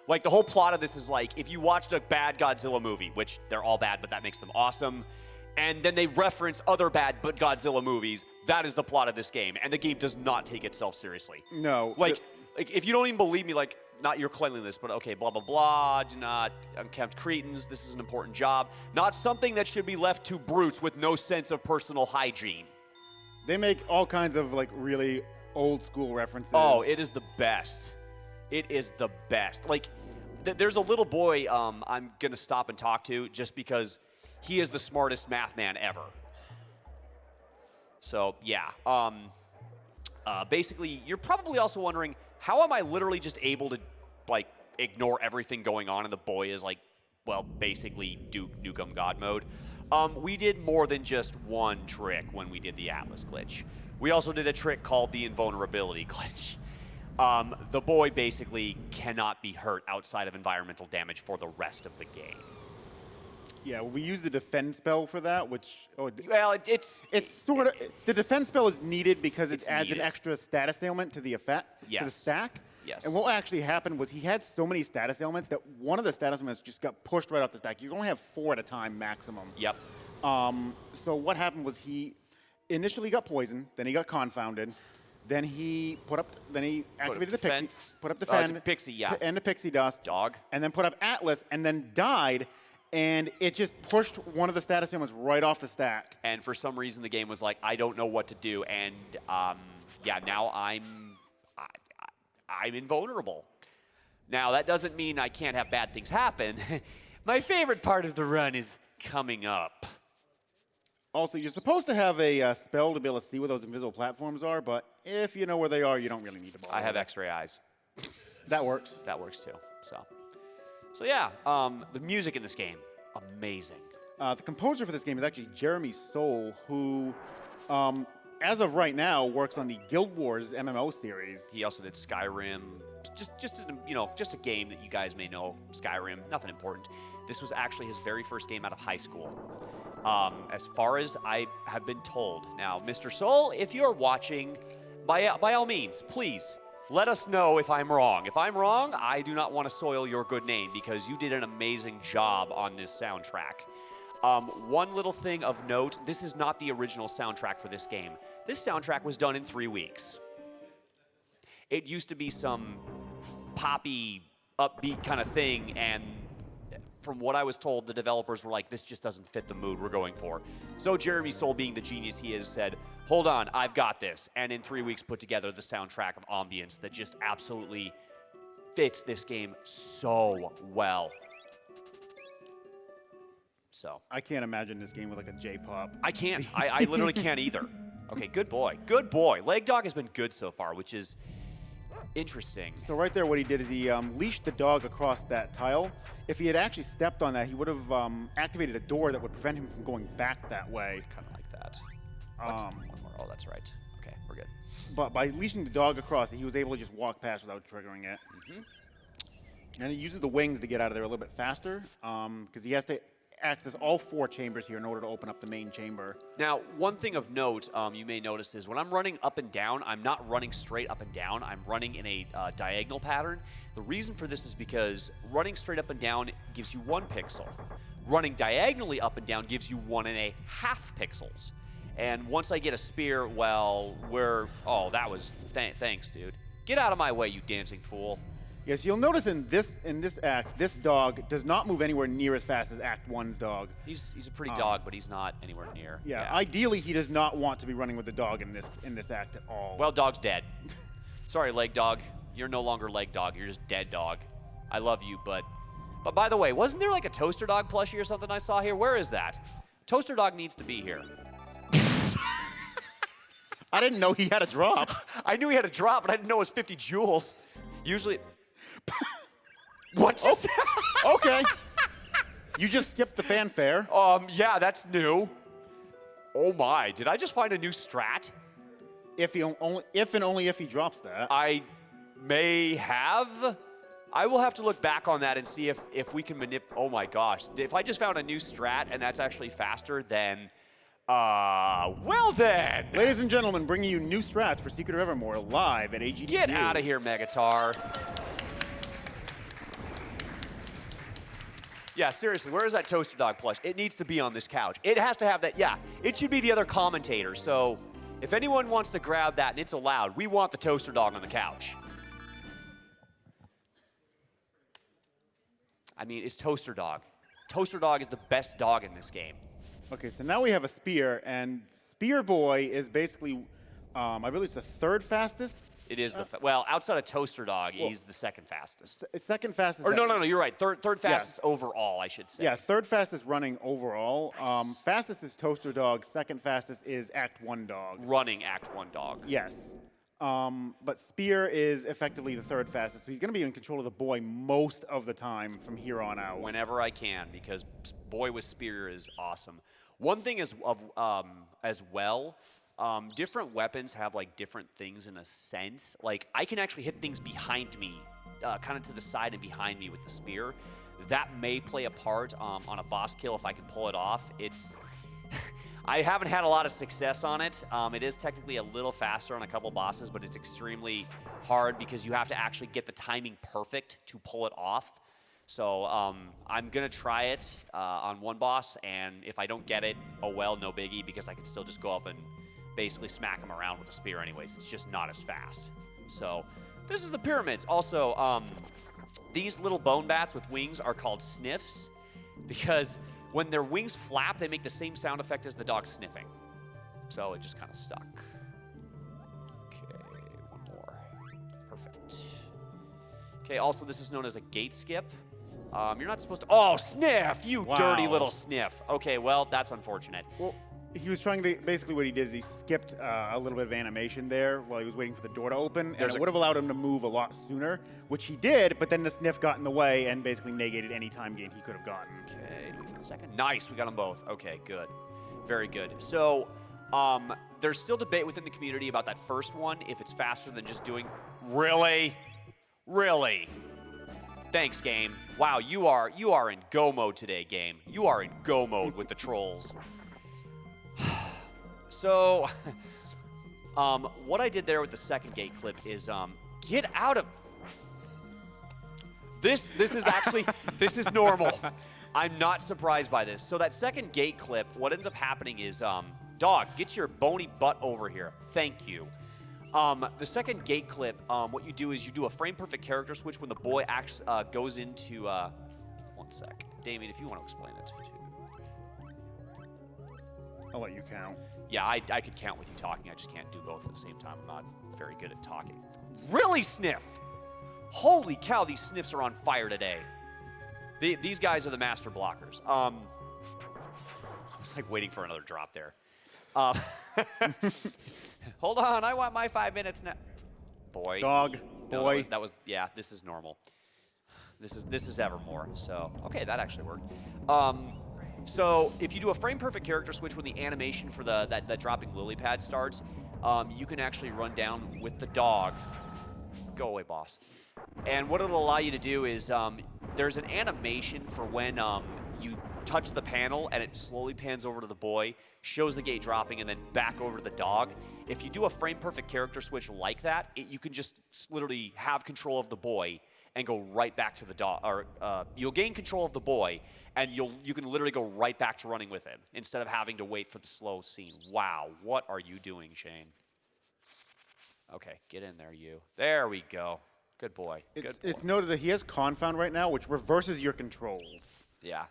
Like, the whole plot of this is like, if you watched a bad Godzilla movie, which they're all bad, but that makes them awesome, and then they reference other bad but Godzilla movies, that is the plot of this game. And the game does not take itself seriously.
No.
Like if you don't even believe me, like, not your cleanliness, but okay, blah, blah, blah, do not unkempt cretins, this is an important job. Not something that should be left to brutes with no sense of personal hygiene.
They make all kinds of, like, really old school references.
Oh, it is the best. It is the best. Like, there's a little boy I'm going to stop and talk to just because he is the smartest math man ever. So, yeah. Basically, you're probably also wondering, how am I literally just able to, like, ignore everything going on and the boy is, like, well, basically Duke Nukem God mode? We did more than just one trick when we did the Atlas glitch. We also did a trick called the invulnerability glitch. The boy basically cannot be hurt outside of environmental damage for the rest of the game.
Yeah, we use the defense spell for that, which... Oh,
Well,
it's sort of... The defense spell is needed because
It's
it adds
needed. an
an extra status ailment to the effect, to the
Yes.
stack.
Yes.
And what actually happened was he had so many status ailments that one of the status ailments just got pushed right off the stack. You can only have 4 at a time maximum.
Yep.
So what happened was he initially got poisoned, then he got confounded, then he activated the pixie,
defense.
put up defend,
Pixie, yeah.
and the pixie dust,
Dog.
and then put up Atlas, and then died, and it just pushed one of the status ailments right off the stack.
And for some reason, the game was like, I don't know what to do, and yeah, now I'm invulnerable. Now that doesn't mean I can't have bad things happen. My favorite part of the run is coming up.
Also, you're supposed to have a spell to be able to see where those invisible platforms are, but if you know where they are, you don't really need to bother.
I have X-ray eyes.
That works.
That works too. So yeah, the music in this game, amazing.
The composer for this game is actually Jeremy Soule, who, as of right now, works on the Guild Wars MMO series.
He also did Skyrim. Just a game that you guys may know, Skyrim. Nothing important. This was actually his very first game out of high school. As far as I have been told. Now, Mr. Soul, if you're watching, by all means, please let us know if I'm wrong. If I'm wrong, I do not want to soil your good name because you did an amazing job on this soundtrack. One little thing of note, this is not the original soundtrack for this game. This soundtrack was done in 3 weeks. It used to be some poppy, upbeat kind of thing, and from what I was told, the developers were like, this just doesn't fit the mood we're going for. So Jeremy Soule, being the genius he is, said, hold on, I've got this. And in 3 weeks put together the soundtrack of ambience that just absolutely fits this game so well. So
I can't imagine this game with like a J-pop.
I can't. I literally can't either. Okay, good boy. Good boy. Leg Dog has been good so far, which is interesting.
So right there, what he did is he leashed the dog across that tile. If he had actually stepped on that, he would have activated a door that would prevent him from going back that way.
Kind of like that. One more. Oh, that's right. Okay, we're good.
But by leashing the dog across it, he was able to just walk past without triggering it. And he uses the wings to get out of there a little bit faster because he has to access all 4 chambers here in order to open up the main chamber.
Now, one thing of note you may notice is when I'm running up and down, I'm not running straight up and down. I'm running in a diagonal pattern. The reason for this is because running straight up and down gives you 1 pixel. Running diagonally up and down gives you 1.5 pixels. And once I get a spear, well, oh, that was, thanks, dude. Get out of my way, you dancing fool.
Yes, you'll notice in this act, this dog does not move anywhere near as fast as Act 1's dog.
He's a pretty dog, but he's not anywhere near.
Yeah, ideally he does not want to be running with the dog in this act at all.
Well, dog's dead. Sorry, Leg Dog. You're no longer Leg Dog. You're just dead dog. I love you, but by the way, wasn't there like a Toaster Dog plushie or something I saw here? Where is that? Toaster Dog needs to be here.
I didn't know he had a drop.
I knew he had a drop, but I didn't know it was 50 joules. Usually... What just
Okay. You just skipped the fanfare.
Yeah, that's new. Oh my, did I just find a new strat?
If and only if he drops that.
I may have. I will have to look back on that and see if we can oh my gosh. If I just found a new strat and that's actually faster, then, well then.
Ladies and gentlemen, bringing you new strats for Secret of Evermore live at AGDQ.
Get out of here, Megatar. Yeah, seriously, where is that toaster dog plush? It needs to be on this couch. It has to have that, yeah. It should be the other commentator. So if anyone wants to grab that and it's allowed, we want the toaster dog on the couch. I mean, it's toaster dog. Toaster dog is the best dog in this game.
Okay, so now we have a spear, and Spear Boy is basically, I believe it's the third fastest.
It is well, outside of toaster dog, he's the second fastest.
Second fastest.
Or no, you're right. Third fastest overall, I should say.
Yeah, third fastest running overall. Nice. Fastest is Toaster Dog. Second fastest is Act 1 Dog.
Running Act 1 Dog.
Yes. But Spear is effectively the third fastest, so he's going to be in control of the boy most of the time from here on out.
Whenever I can, because Boy with Spear is awesome. One thing is as well, different weapons have like different things in a sense. Like I can actually hit things behind me, kind of to the side and behind me with the spear. That may play a part on a boss kill if I can pull it off. It's I haven't had a lot of success on it. It is technically a little faster on a couple bosses, but it's extremely hard because you have to actually get the timing perfect to pull it off. So I'm going to try it on one boss, and if I don't get it, oh well, no biggie, because I can still just go up and basically smack him around with a spear anyways. It's just not as fast. So this is the pyramids. Also, these little bone bats with wings are called sniffs because when their wings flap, they make the same sound effect as the dog sniffing. So it just kind of stuck. Okay, one more. Perfect. Okay, also this is known as a gate skip. You're not supposed to... Oh, sniff! You dirty little sniff. Okay, well, that's unfortunate.
Well, he was trying to... Basically what he did is he skipped a little bit of animation there while he was waiting for the door to open, and it would have allowed him to move a lot sooner, which he did, but then the sniff got in the way and basically negated any time gain he could have gotten.
Okay, do we get a second? Nice, we got them both. Okay, good. Very good. So, there's still debate within the community about that first one, if it's faster than just doing... Really? Really? Thanks, game. Wow, you are in go mode today, game. You are in go mode with the trolls. So, what I did there with the second gate clip is get out of... This is actually, this is normal. I'm not surprised by this. So that second gate clip, what ends up happening is, dog, get your bony butt over here. Thank you. The second gate clip, what you do is you do a frame-perfect character switch when the boy goes into... one sec. Damien, if you want to explain it too.
I'll let you count.
Yeah, I could count with you talking. I just can't do both at the same time. I'm not very good at talking. Really, Sniff? Holy cow, these Sniffs are on fire today. These guys are the master blockers. I was like waiting for another drop there. Hold on, I want my 5 minutes now. Boy.
Dog. Boy.
That was yeah, this is normal. This is Evermore, so okay, that actually worked. So if you do a frame-perfect character switch when the animation for that dropping lily pad starts, you can actually run down with the dog. Go away, boss. And what it'll allow you to do is there's an animation for when you touch the panel and it slowly pans over to the boy, shows the gate dropping, and then back over to the dog. If you do a frame-perfect character switch like that, you can just literally have control of the boy and go right back to the dog, or you'll gain control of the boy, and you can literally go right back to running with him instead of having to wait for the slow scene. Wow, what are you doing, Shane? Okay, get in there, you. There we go. Good boy. Good boy.
It's noted that he has Confound right now, which reverses your controls.
Yeah.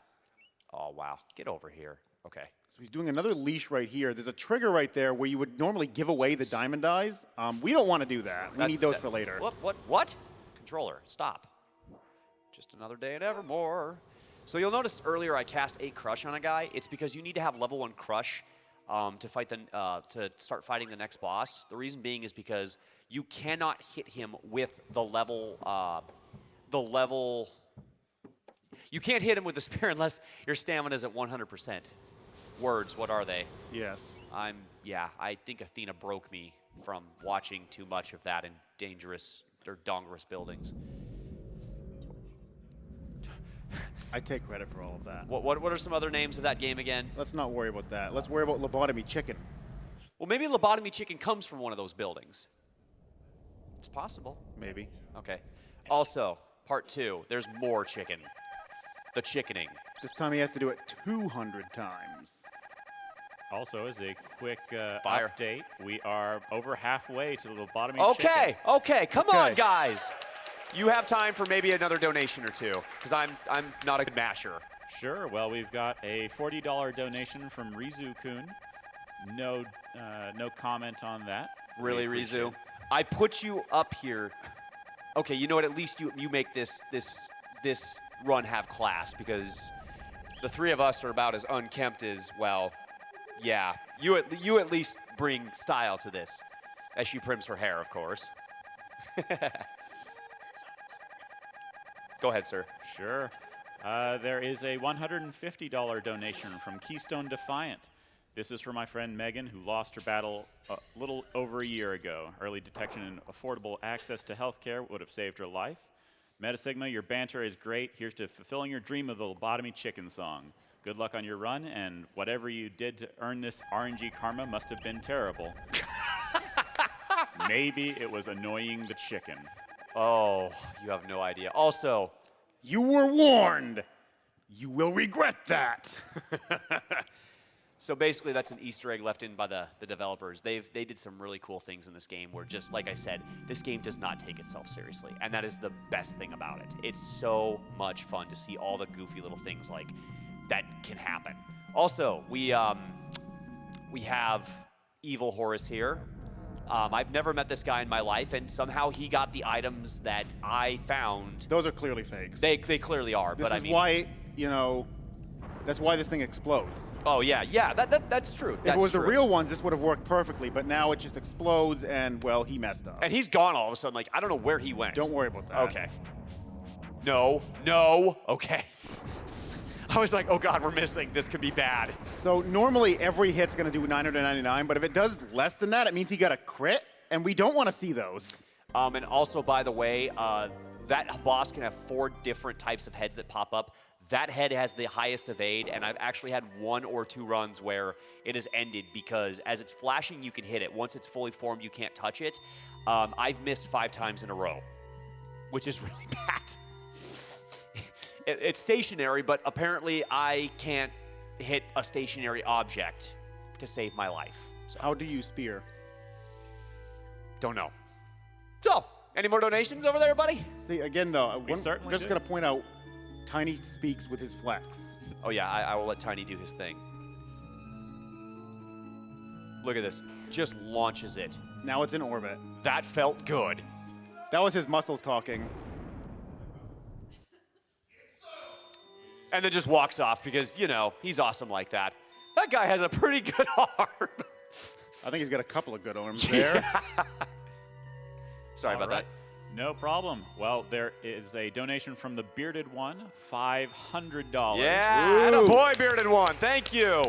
Oh, wow. Get over here. Okay.
So he's doing another leash right here. There's a trigger right there where you would normally give away the diamond eyes. We don't want to do that. We need those for later.
What? Controller, stop. Just another day at Evermore. So you'll notice earlier I cast 8 Crush on a guy. It's because you need to have level 1 Crush to start fighting the next boss. The reason being is because you cannot hit him with the level. You can't hit him with the spear unless your stamina is at 100%. Words, what are they?
Yes.
I think Athena broke me from watching too much of that in dangerous or dongerous buildings.
I take credit for all of that.
What are some other names of that game again?
Let's not worry about that. Let's worry about Lobotomy Chicken.
Well, maybe Lobotomy Chicken comes from one of those buildings. It's possible.
Maybe.
Okay. Also, part 2, there's more chicken. the chickening.
This time he has to do it 200 times.
Also, as a quick
Fire.
update, we are over halfway to the lobotomy
Okay,
chicken.
okay, come
Okay.
on, guys. You have time for maybe another donation or two, because I'm not a good masher.
Sure. Well, we've got a $40 donation from Rizu-kun. No comment on that.
Really,
We appreciate
Rizu?
it.
I put you up here. Okay, you know what? At least you make this run have class, because the three of us are about as unkempt as, well, yeah. You at least bring style to this, as she prims her hair, of course. Go ahead, sir.
Sure. There is a $150 donation from Keystone Defiant. This is for my friend Megan, who lost her battle a little over a year ago. Early detection and affordable access to healthcare would have saved her life. MetaSigma, your banter is great. Here's to fulfilling your dream of the lobotomy chicken song. Good luck on your run, and whatever you did to earn this RNG karma must have been terrible. Maybe it was annoying the chicken.
Oh, you have no idea. Also,
You were warned. You will regret that.
so basically that's an Easter egg left in by the developers. They did some really cool things in this game where, just like I said, this game does not take itself seriously. And that is the best thing about it. It's so much fun to see all the goofy little things like that can happen. Also, we have Evil Horus here. I've never met this guy in my life, and somehow he got the items that I found.
Those are clearly fakes.
They clearly are,
This
but I
is
mean,
why, that's why this thing explodes.
oh yeah, that's true.
If it was the real ones, this would have worked perfectly, but now it just explodes, and, well, he messed up.
And he's gone all of a sudden. Like, I don't know where he went.
Don't worry about that.
Okay. No. Okay. I was like, oh God, we're missing. This could be bad.
So normally every hit's going to do 999, but if it does less than that, it means he got a crit, and we don't want to see those.
And also, by the way, that boss can have 4 different types of heads that pop up. That head has the highest evade, and I've actually had 1 or 2 runs where it has ended because as it's flashing, you can hit it. Once it's fully formed, you can't touch it. I've missed 5 times in a row, which is really bad. It's stationary, but apparently I can't hit a stationary object to save my life. So,
How do you spear?
don't know. So, any more donations over there, buddy?
See, again, though,
certainly
just
do.
going to point out, Tiny speaks with his flex.
Oh yeah, I will let Tiny do his thing. Look at this. Just launches it.
Now it's in orbit.
That felt good.
That was his muscles talking.
And then just walks off because, he's awesome like that. That guy has a pretty good arm.
I think he's got a couple of good arms there.
Sorry
All
about
right. No problem. Well, there is a donation from the Bearded One, $500.
that. Yeah,
Ooh.
boy, Bearded One. Thank you.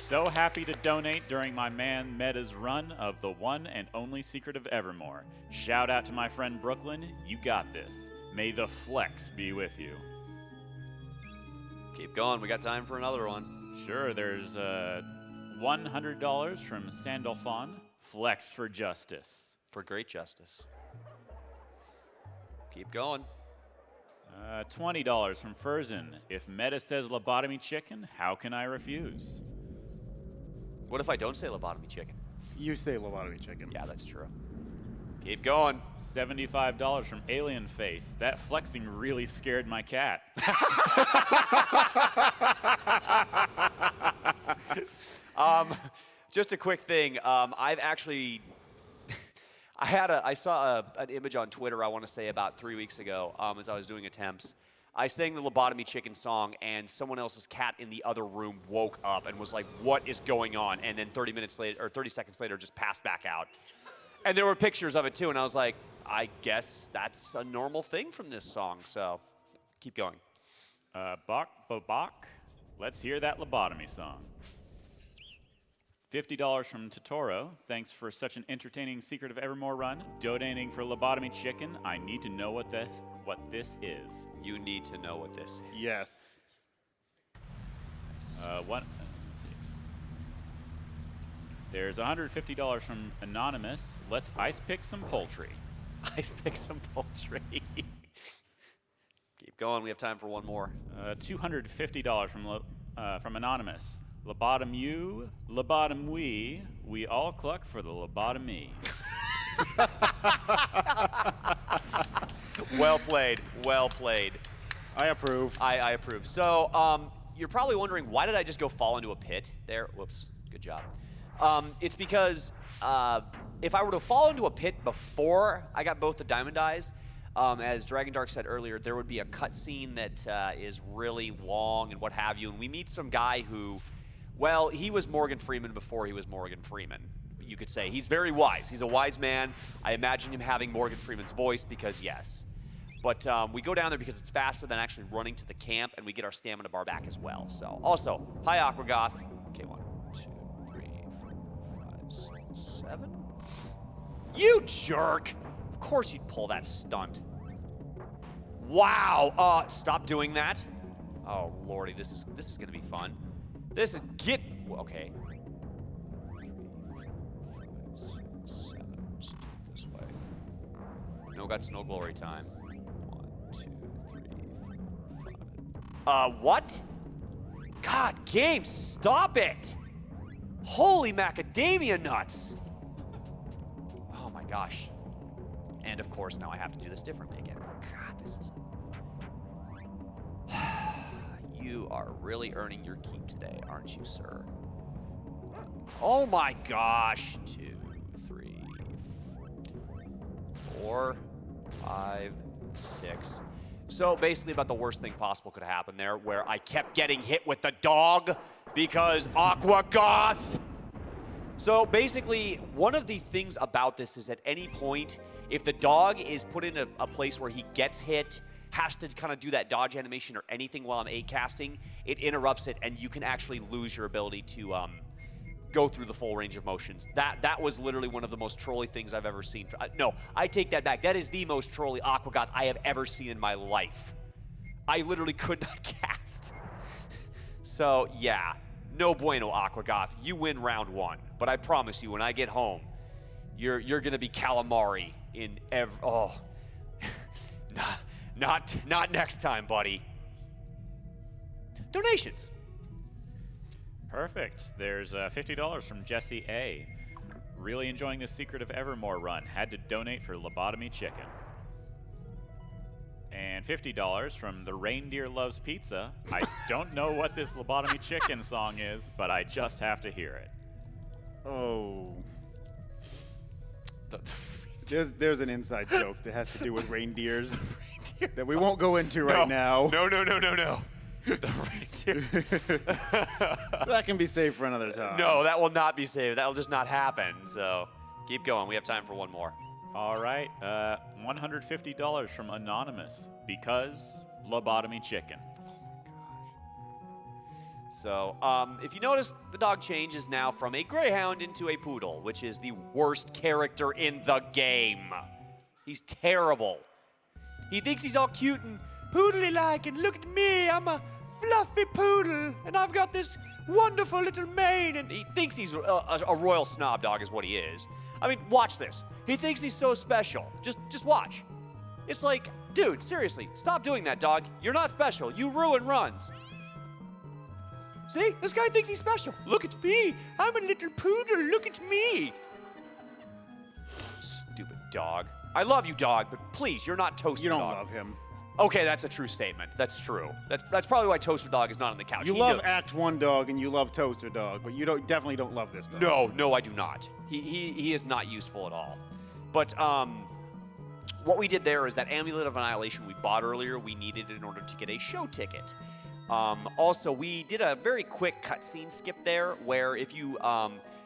So happy to donate during my man Meta's run of the one and only secret of Evermore. Shout out to my friend Brooklyn. You got this. May the flex be with you.
Keep going. We got time for another one.
Sure, there's $100 from Sandalphon. Flex for justice.
For great justice. Keep going.
$20 from Furzin. If Meta says lobotomy chicken, how can I refuse?
What if I don't say lobotomy chicken?
You say lobotomy chicken.
Yeah, that's true. Keep going.
$75 from Alien Face. That flexing really scared my cat.
Just a quick thing. I've actually, I saw an image on Twitter, I want to say about 3 weeks ago, as I was doing attempts. I sang the lobotomy chicken song, and someone else's cat in the other room woke up and was like, "What is going on?" And then 30 seconds later, just passed back out. And there were pictures of it too, and I was like, I guess that's a normal thing from this song. So, keep going.
Bok, let's hear that lobotomy song. $50 from Totoro. Thanks for such an entertaining Secret of Evermore run. Donating for lobotomy chicken. I need to know what this is.
You need to know what this is.
Yes.
Let's see. There's $150 from Anonymous. Let's ice pick some poultry.
Ice pick some poultry. Keep going. We have time for one more.
$250 from Anonymous. Lobotom you, lobotom we all cluck for the lobotomy.
Well played. Well played.
I approve.
I approve. So you're probably wondering, why did I just go fall into a pit there? Whoops. Good job. It's because if I were to fall into a pit before I got both the diamond eyes, as Dragon Dark said earlier, there would be a cutscene that is really long and what have you. And we meet some guy who, well, he was Morgan Freeman before he was Morgan Freeman. You could say he's very wise. He's a wise man. I imagine him having Morgan Freeman's voice because yes. But we go down there because it's faster than actually running to the camp, and we get our stamina bar back as well. So also, hi Aquagoth. Okay, 1, 2, 3, 4, 5, 6, 7. You jerk! Of course you'd pull that stunt. Wow. Stop doing that. Oh lordy, this is gonna be fun. This is okay. 3, 4, 5, 6, 7. Just do it this way. No guts, no glory time. 1, 2, 3, 4, 5. What? God, game, stop it! Holy macadamia nuts! Oh my gosh. And of course, now I have to do this differently again. God, this is... You are really earning your keep today, aren't you, sir? Oh my gosh. 2, 3, 4, 5, 6. So basically about the worst thing possible could happen there, where I kept getting hit with the dog because Aquagoth. So basically, one of the things about this is at any point, if the dog is put in a place where he gets hit, has to kind of do that dodge animation or anything while I'm 8-casting, it interrupts it, and you can actually lose your ability to go through the full range of motions. That was literally one of the most trolly things I've ever seen. No, I take that back. That is the most trolly Aquagoth I have ever seen in my life. I literally could not cast. So, yeah. No bueno, Aquagoth. You win round 1. But I promise you, when I get home, you're gonna be calamari in Not next time, buddy. Donations.
Perfect. There's $50 from Jesse A. Really enjoying the Secret of Evermore run. Had to donate for lobotomy chicken. And $50 from The Reindeer Loves Pizza. I don't know what this lobotomy chicken song is, but I just have to hear it.
Oh. There's an inside joke that has to do with reindeers that we won't go into right now.
No. The reindeer.
That can be saved for another time.
No, that will not be saved. That will just not happen. So keep going. We have time for one more.
All right. $150 from Anonymous because lobotomy chicken.
So, if you notice, the dog changes now from a greyhound into a poodle, which is the worst character in the game. He's terrible. He thinks he's all cute and poodly-like, and look at me, I'm a fluffy poodle, and I've got this wonderful little mane, and he thinks he's a royal snob dog is what he is. I mean, watch this. He thinks he's so special. Just watch. It's like, dude, seriously, stop doing that, dog. You're not special. You ruin runs. See? This guy thinks he's special. Look at me. I'm a little poodle. Look at me. Stupid dog. I love you, dog, but please, you're not Toaster Dog.
You don't love him.
Okay, that's a true statement. That's true. That's probably why Toaster Dog is not on the couch.
You love Act 1 Dog and you love Toaster Dog, but you definitely don't love this dog.
No, I do not. He is not useful at all. But what we did there is that Amulet of Annihilation we bought earlier, we needed in order to get a show ticket. Also, we did a very quick cutscene skip there, where if you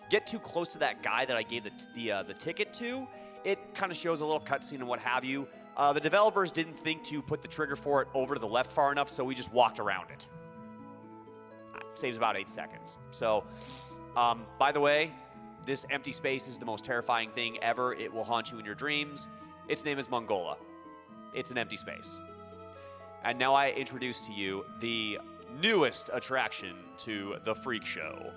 get too close to that guy that I gave the ticket to, it kind of shows a little cutscene and what have you. The developers didn't think to put the trigger for it over to the left far enough, so we just walked around it. It saves about 8 seconds. So, by the way, this empty space is the most terrifying thing ever. It will haunt you in your dreams. Its name is Mongola. It's an empty space. And now I introduce to you the newest attraction to the Freak Show.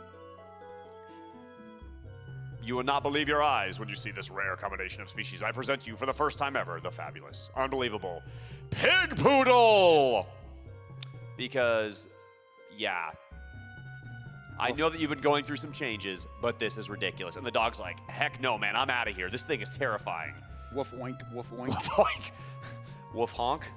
You will not believe your eyes when you see this rare combination of species. I present to you for the first time ever the fabulous, unbelievable Pig Poodle! Because, yeah. I know that you've been going through some changes, but this is ridiculous. And the dog's like, heck no, man, I'm out of here. This thing is terrifying.
Woof oink, woof oink.
Woof oink. Woof honk.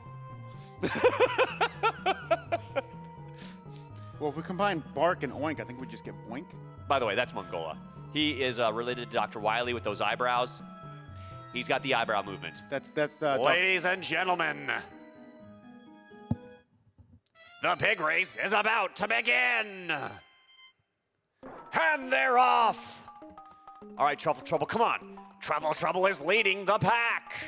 Well, if we combine bark and oink, I think we just get boink.
By the way, that's Mongola. He is related to Dr. Wiley with those eyebrows. He's got the eyebrow movement.
That's
Ladies and gentlemen, the pig race is about to begin. And they're off. All right, Truffle Trouble, come on. Truffle Trouble is leading the pack.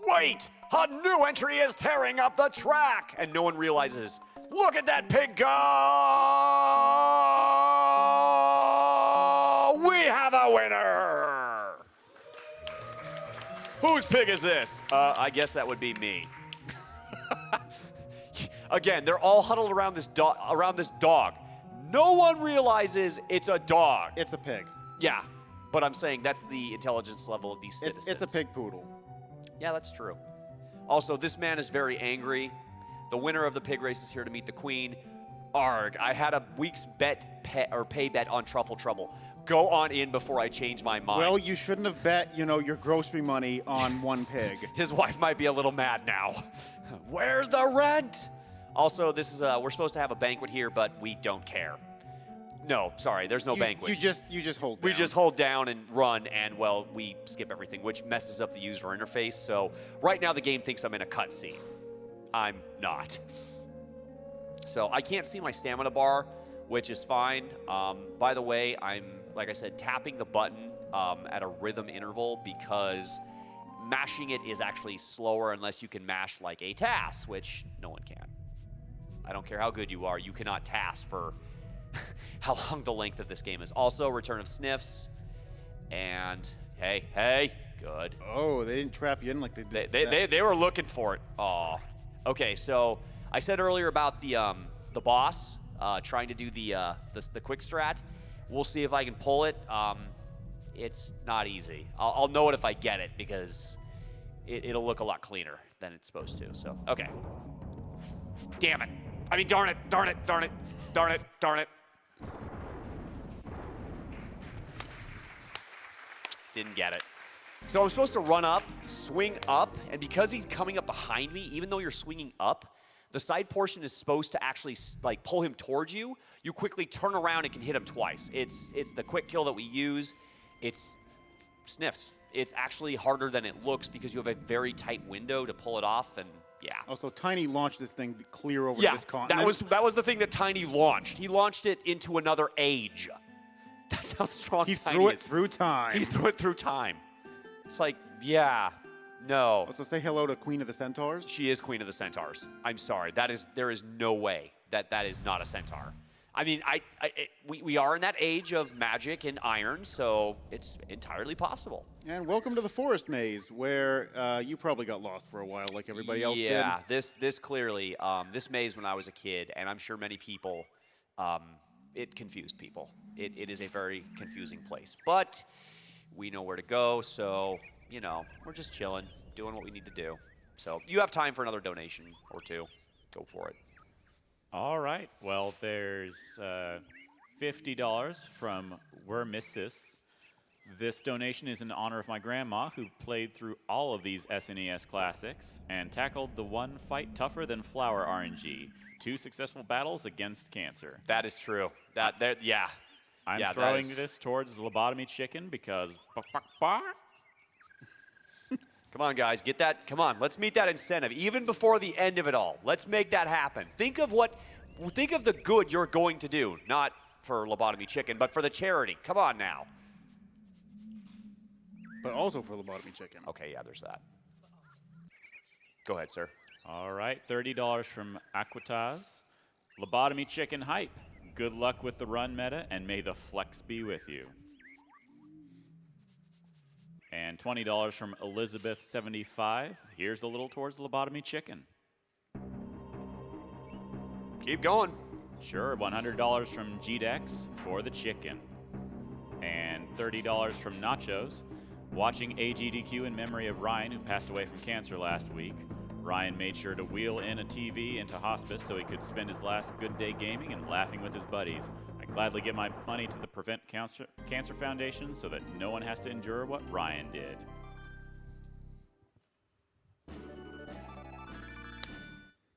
Wait, a new entry is tearing up the track. And no one realizes, look at that pig go. We have a winner. Whose pig is this? I guess that would be me. Again, they're all huddled around this dog. No one realizes it's a dog.
It's a pig.
Yeah, but I'm saying that's the intelligence level of these citizens.
It's a pig poodle.
Yeah, that's true. Also, this man is very angry. The winner of the pig race is here to meet the queen. Arg, I had a week's pay bet on Truffle Trouble. Go on in before I change my mind.
Well, you shouldn't have bet, your grocery money on one pig.
His wife might be a little mad now. Where's the rent? Also, this is we're supposed to have a banquet here, but we don't care. No, sorry, there's no banquet.
You just hold down.
We just hold down and run, and, well, we skip everything, which messes up the user interface. So right now the game thinks I'm in a cutscene. I'm not. So I can't see my stamina bar, which is fine. By the way, I'm, like I said, tapping the button at a rhythm interval because mashing it is actually slower unless you can mash like a task, which no one can. I don't care how good you are, you cannot task for how long the length of this game is. Also, Return of Sniffs, and hey, good.
Oh, they didn't trap you in like they did.
They were looking for it. Aw. Okay, so I said earlier about the boss trying to do the quick strat. We'll see if I can pull it. It's not easy. I'll know it if I get it because it'll look a lot cleaner than it's supposed to. So, okay. Damn it. I mean, darn it. Didn't get it. So I'm supposed to run up, swing up, and because he's coming up behind me, even though you're swinging up, the side portion is supposed to actually like pull him towards you. You quickly turn around and can hit him twice. It's the quick kill that we use. It's sniffs. It's actually harder than it looks because you have a very tight window to pull it off, and yeah.
Also, Tiny launched this thing clear over this continent.
that was the thing that Tiny launched. He launched it into another age. That's how strong Tiny is.
He threw it through time.
He threw it through time. It's like, yeah, no.
Also, say hello to Queen of the Centaurs.
She is Queen of the Centaurs. I'm sorry. There is no way that is not a centaur. I mean, we are in that age of magic and iron, so it's entirely possible.
And welcome to the Forest Maze, where you probably got lost for a while, like everybody else did.
Yeah, this clearly, this maze when I was a kid, and I'm sure many people, it confused people. It is a very confusing place, but we know where to go, so we're just chilling, doing what we need to do. So you have time for another donation or two. Go for it.
All right. Well, there's $50 from Wormissis. This donation is in honor of my grandma, who played through all of these SNES classics and tackled the one fight tougher than flower RNG. 2 successful battles against cancer.
That is true. Yeah.
I'm throwing this towards the lobotomy chicken because...
Come on, guys, get that. Come on, let's meet that incentive, even before the end of it all. Let's make that happen. Think of the good you're going to do, not for lobotomy chicken, but for the charity. Come on now.
But also for lobotomy chicken.
Okay, yeah, there's that. Go ahead, sir.
All right, $30 from Aquataz. Lobotomy chicken hype. Good luck with the run meta, and may the flex be with you. And $20 from Elizabeth75. Here's a little towards the lobotomy chicken.
Keep going.
Sure, $100 from GDEX for the chicken. $30 from Nachos. Watching AGDQ in memory of Ryan, who passed away from cancer last week. Ryan made sure to wheel in a TV into hospice so he could spend his last good day gaming and laughing with his buddies. I gladly give my money to the Prevent Cancer Foundation so that no one has to endure what Ryan did.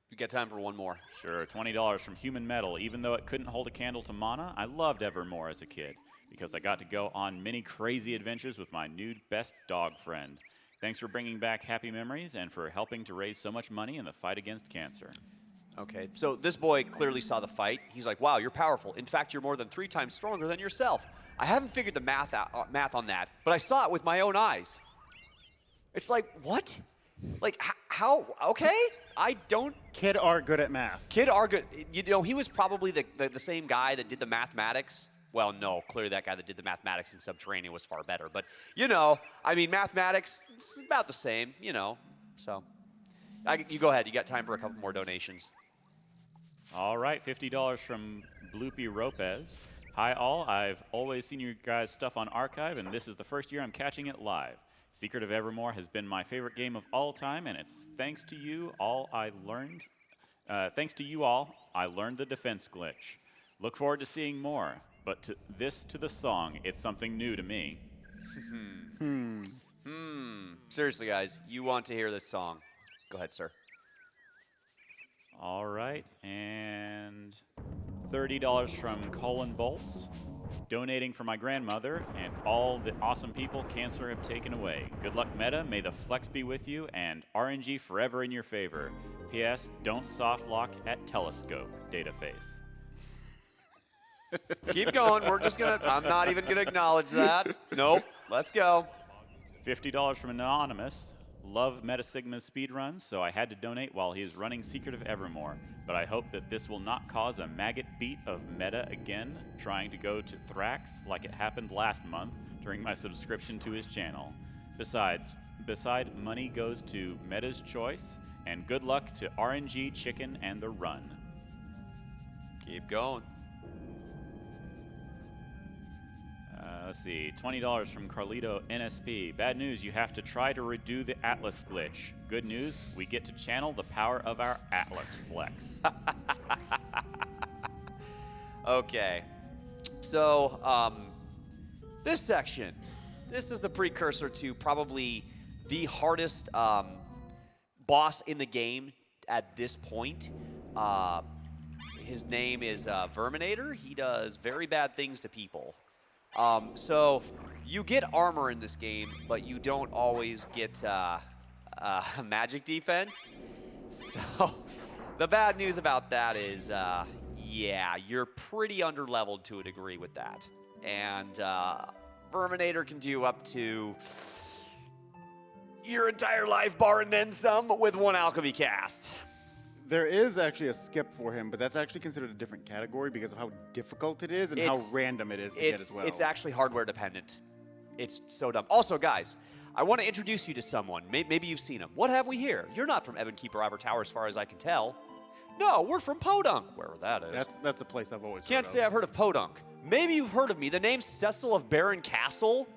You got time for one more.
Sure, $20 from Human Metal. Even though it couldn't hold a candle to Mana, I loved Evermore as a kid because I got to go on many crazy adventures with my new best dog friend. Thanks for bringing back happy memories and for helping to raise so much money in the fight against cancer.
Okay, so this boy clearly saw the fight. He's like, wow, you're powerful. In fact, you're more than 3 times stronger than yourself. I haven't figured the math on that, but I saw it with my own eyes. It's like, what? Like, how? Okay, I don't...
Kid are good at math.
Kid are good. You know, he was probably the same guy that did the mathematics. Well, no, clearly that guy that did the mathematics in Subterranean was far better. But, you know, I mean, mathematics, it's about the same, you know. So, you go ahead. You got time for a couple more donations.
All right, $50 from Bloopy Ropez. Hi, all. I've always seen your guys' stuff on Archive, and this is the first year I'm catching it live. Secret of Evermore has been my favorite game of all time, and it's thanks to you all I learned the defense glitch. Look forward to seeing more, but to the song, it's something new to me.
Seriously, guys, you want to hear this song. Go ahead, sir.
All right, and $30 from Colin Bolts. Donating for my grandmother and all the awesome people cancer have taken away. Good luck, Meta. May the flex be with you, and RNG forever in your favor. P.S. Don't soft lock at telescope. Dataface.
Keep going. I'm not even gonna acknowledge that. Nope. Let's go.
$50 from Anonymous. Love MetaSigma's speedruns, so I had to donate while he is running Secret of Evermore. But I hope that this will not cause a maggot beat of Meta again, trying to go to Thrax like it happened last month during my subscription to his channel. Beside money goes to Meta's choice, and good luck to RNG, Chicken, and the Run.
Keep going.
Let's see, $20 from Carlito NSP. Bad news, you have to try to redo the Atlas glitch. Good news, we get to channel the power of our Atlas flex.
Okay. So, this section, this is the precursor to probably the hardest boss in the game at this point. His name is Verminator. He does very bad things to people. So you get armor in this game, but you don't always get magic defense. So the bad news about that is, yeah, you're pretty underleveled to a degree with that. And Verminator can do up to your entire life bar and then some with one alchemy cast.
There is actually a skip for him, but that's actually considered a different category because of how difficult it is and how random it is to get as well.
It's actually hardware dependent. It's so dumb. Also, guys, I want to introduce you to someone. Maybe you've seen him. What have we here? You're not from Ebonkeeper Ivor Tower as far as I can tell. No, we're from Podunk, wherever that is.
That's a place I've always
Can't
heard
say
of.
I've heard of Podunk. Maybe you've heard of me. The name's Cecil of Baron Castle.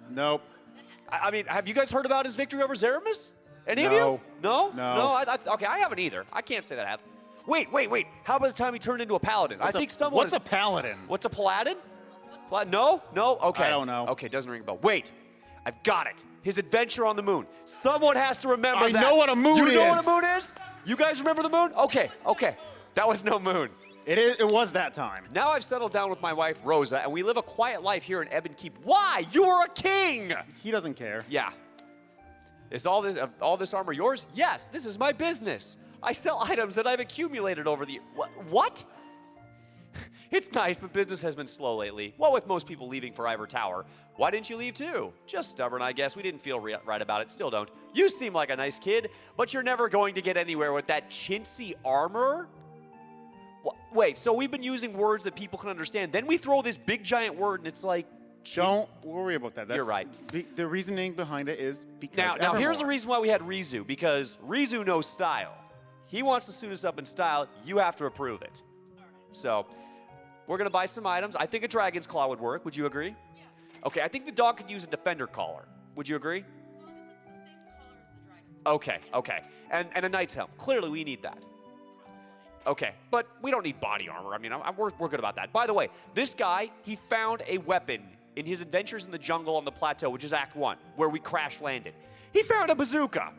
Nope.
I mean, have you guys heard about his victory over Zeramis? Any of
No.
you? No?
No.
Okay, I haven't either. I can't say that I have. Wait. How about the time he turned into a paladin?
What's a paladin?
What's a paladin? No? Okay.
I don't know.
Okay, doesn't ring a bell. Wait. I've got it. His adventure on the moon. Someone has to remember that.
I know what a moon is.
You know what a moon is? You guys remember the moon? Okay. That was no moon.
It was that time.
Now I've settled down with my wife, Rosa, and we live a quiet life here in Ebonkeep. Why? You're a king!
He doesn't care.
Yeah. Is all this armor yours? Yes, this is my business. I sell items that I've accumulated over the... What? It's nice, but business has been slow lately. What with most people leaving for Ivor Tower. Why didn't you leave too? Just stubborn, I guess. We didn't feel right about it. Still don't. You seem like a nice kid, but you're never going to get anywhere with that chintzy armor? Wait, so we've been using words that people can understand. Then we throw this big giant word, and it's like...
Don't worry about that.
You're right.
The reasoning behind it is because
Now here's the reason why we had Rizu, because Rizu knows style. He wants to suit us up in style. You have to approve it. So, We're going to buy some items. I think a dragon's claw would work. Would you agree? Yeah. Okay, I think the dog could use a defender collar. Would you agree?
As long as it's the same color as the dragon's.
Okay. And a knight's helm. Clearly, we need that. Okay, but we don't need body armor. I mean, we're good about that. By the way, this guy, he found a weapon in his adventures in the jungle on the plateau, which is Act 1, where we crash landed. He found a bazooka.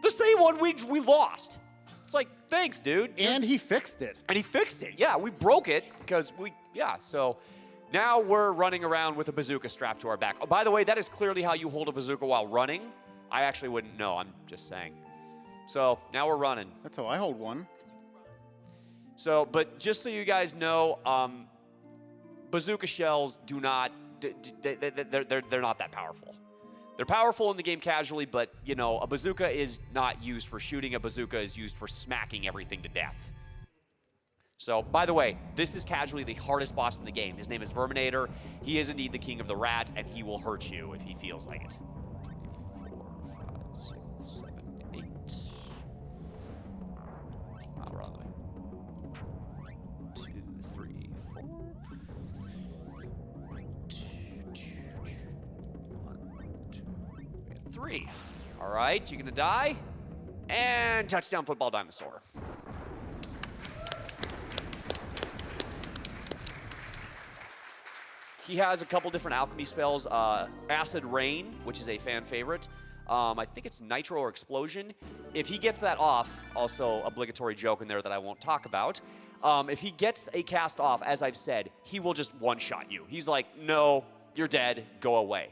The same one we lost. It's like, thanks, dude.
And he fixed it.
And he fixed it. Yeah, we broke it because so now we're running around with a bazooka strapped to our back. Oh, by the way, that is clearly how you hold a bazooka while running. I actually wouldn't know. I'm just saying. So now we're running.
That's how I hold one.
So, but just so you guys know, bazooka shells do not, they're not that powerful. They're powerful in the game casually, but, you know, a bazooka is not used for shooting. A bazooka is used for smacking everything to death. So, by the way, this is casually the hardest boss in the game. His name is Verminator. He is indeed the king of the rats, and he will hurt you if he feels like it. 3, 4, 5, 6, 7, 8. We're on the way. 2, 3, 4. 1, 2, 3. All right, you're gonna die. And touchdown football dinosaur. He has a couple different alchemy spells. Acid Rain, which is a fan favorite. I think it's Nitro or Explosion. If he gets that off, also obligatory joke in there that I won't talk about. If he gets a cast off, as I've said, he will just one-shot you. He's like, no, you're dead, go away.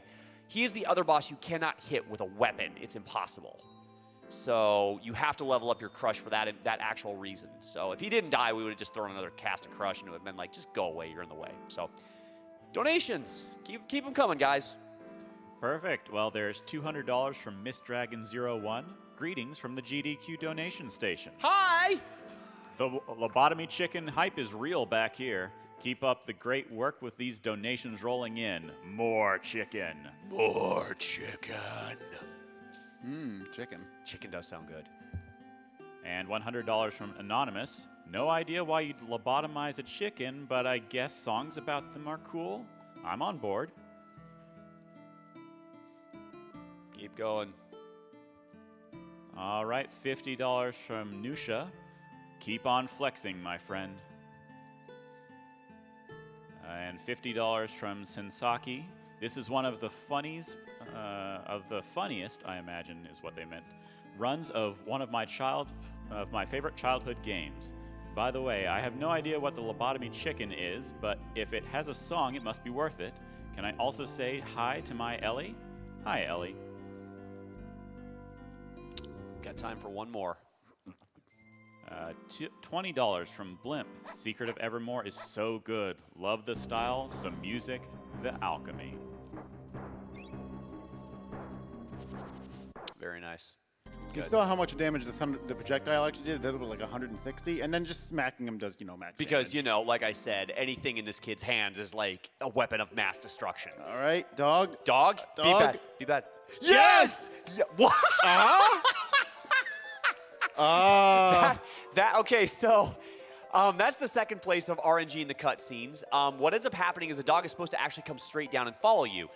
He is the other boss you cannot hit with a weapon. It's impossible. So you have to level up your crush for that actual reason. So if he didn't die, we would have just thrown another cast of crush and it would have been like, just go away, you're in the way. So donations, keep them coming, guys.
Perfect. Well, there's $200 from Miss Dragon 01. Greetings from the GDQ donation station.
Hi!
The lobotomy chicken hype is real back here. Keep up the great work with these donations rolling in. More chicken.
More chicken.
Chicken.
Chicken does sound good.
And $100 from Anonymous. No idea why you'd lobotomize a chicken, but I guess songs about them are cool. I'm on board.
Keep going.
All right, $50 from Nusha. Keep on flexing, my friend. And $50 from Sensaki. This is one of the funniest, I imagine is what they meant, runs of one of my favorite childhood games. By the way, I have no idea what the lobotomy chicken is, but if it has a song, it must be worth it. Can I also say hi to my Ellie? Hi, Ellie.
Got time for one more.
$20 from Blimp. Secret of Evermore is so good. Love the style, the music, the alchemy.
Very nice.
You saw how much damage the projectile actually did? That was like 160, and then just smacking him does, max
Because,
damage.
like I said, anything in this kid's hands is like a weapon of mass destruction.
All right, dog.
Dog? Be
Dog.
bad. Be bad. Yes! Yeah. What? Okay, so that's the second place of RNG in the cutscenes. What ends up happening is the dog is supposed to actually come straight down and follow you.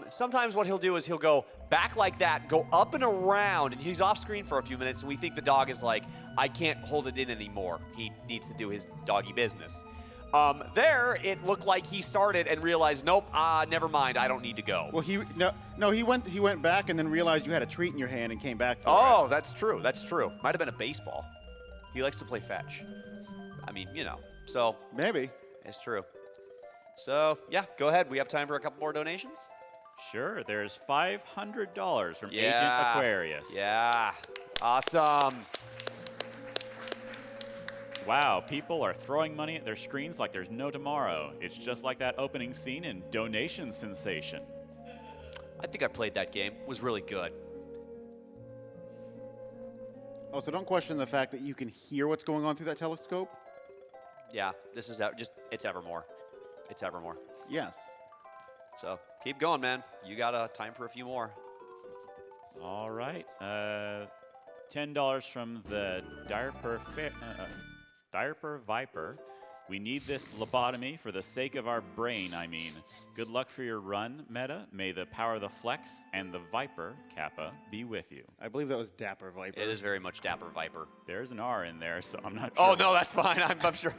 Sometimes what he'll do is he'll go back like that, go up and around, and he's off screen for a few minutes, and we think the dog is like, I can't hold it in anymore. He needs to do his doggy business. There, it looked like he started and realized, nope, never mind, I don't need to go.
Well, he went back and then realized you had a treat in your hand and came back for
Oh,
it.
that's true. That's true. Might have been a baseball. He likes to play fetch. I mean, so
Maybe.
it's true. So, yeah, go ahead. We have time for a couple more donations.
Sure, there's $500 from Agent
Yeah.
Aquarius.
Yeah. Awesome.
Wow, people are throwing money at their screens like there's no tomorrow. It's just like that opening scene in Donation Sensation.
I think I played that game. It was really good.
Oh, so don't question the fact that you can hear what's going on through that telescope?
Yeah, this is it's Evermore. It's Evermore.
Yes.
So, keep going, man. You got time for a few more.
All right, $10 from the Diaper Viper. We need this lobotomy for the sake of our brain, I mean. Good luck for your run, Meta. May the power of the Flex and the Viper, Kappa, be with you.
I believe that was Dapper Viper.
It is very much Dapper Viper.
There's an R in there, so I'm not sure.
Oh, no, that's fine. I'm sure.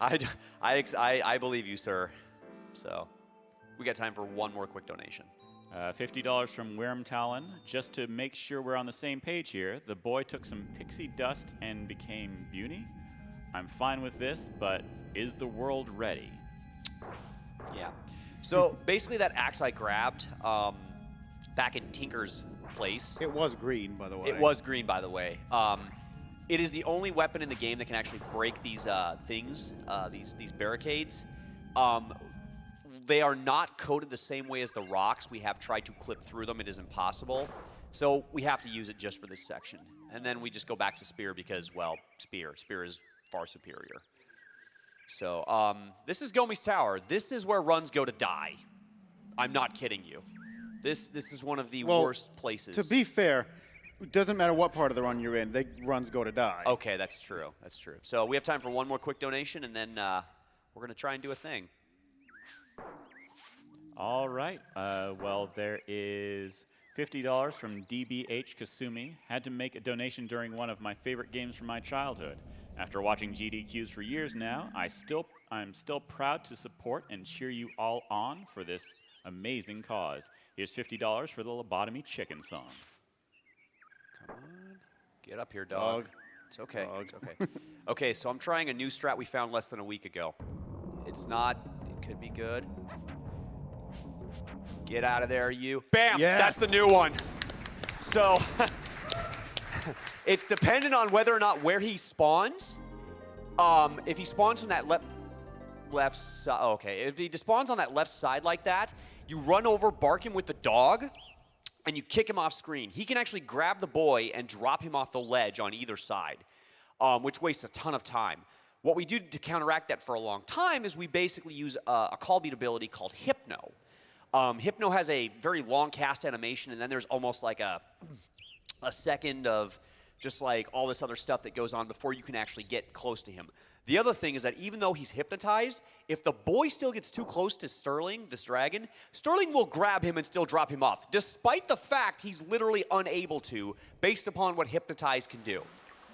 I believe you, sir. So we got time for one more quick donation.
$50 from Worm Talon. Just to make sure we're on the same page here, the boy took some pixie dust and became Beauty. I'm fine with this, but is the world ready?
Yeah. So basically that axe I grabbed back in Tinker's place.
It was green, by the way.
It was green, by the way. It is the only weapon in the game that can actually break these things, these barricades. They are not coated the same way as the rocks. We have tried to clip through them. It is impossible. So we have to use it just for this section. And then we just go back to Spear because, well, Spear is far superior. So this is Gomi's Tower. This is where runs go to die. I'm not kidding you. This is one of the worst places.
To be fair, it doesn't matter what part of the run you're in. The runs go to die.
Okay, that's true. That's true. So we have time for one more quick donation, and then we're going to try and do a thing.
All right. Well, there is $50 from DBH Kasumi. Had to make a donation during one of my favorite games from my childhood. After watching GDQs for years now, I'm still proud to support and cheer you all on for this amazing cause. Here's $50 for the Lobotomy Chicken song.
Come on. Get up here, dog. It's okay. It's okay. Okay, so I'm trying a new strat we found less than a week ago. It's not. It could be good. Get out of there, you. Bam!
Yes.
That's the new one. So it's dependent on whether or not where he spawns. If he spawns from that left side, okay. If he spawns on that left side like that, you run over, bark him with the dog, and you kick him off screen. He can actually grab the boy and drop him off the ledge on either side, which wastes a ton of time. What we do to counteract that for a long time is we basically use a call beat ability called Hypno. Hypno has a very long cast animation, and then there's almost like a second of just like all this other stuff that goes on before you can actually get close to him. The other thing is that even though he's hypnotized, if the boy still gets too close to Sterling, this dragon, Sterling will grab him and still drop him off, despite the fact he's literally unable to, based upon what hypnotized can do,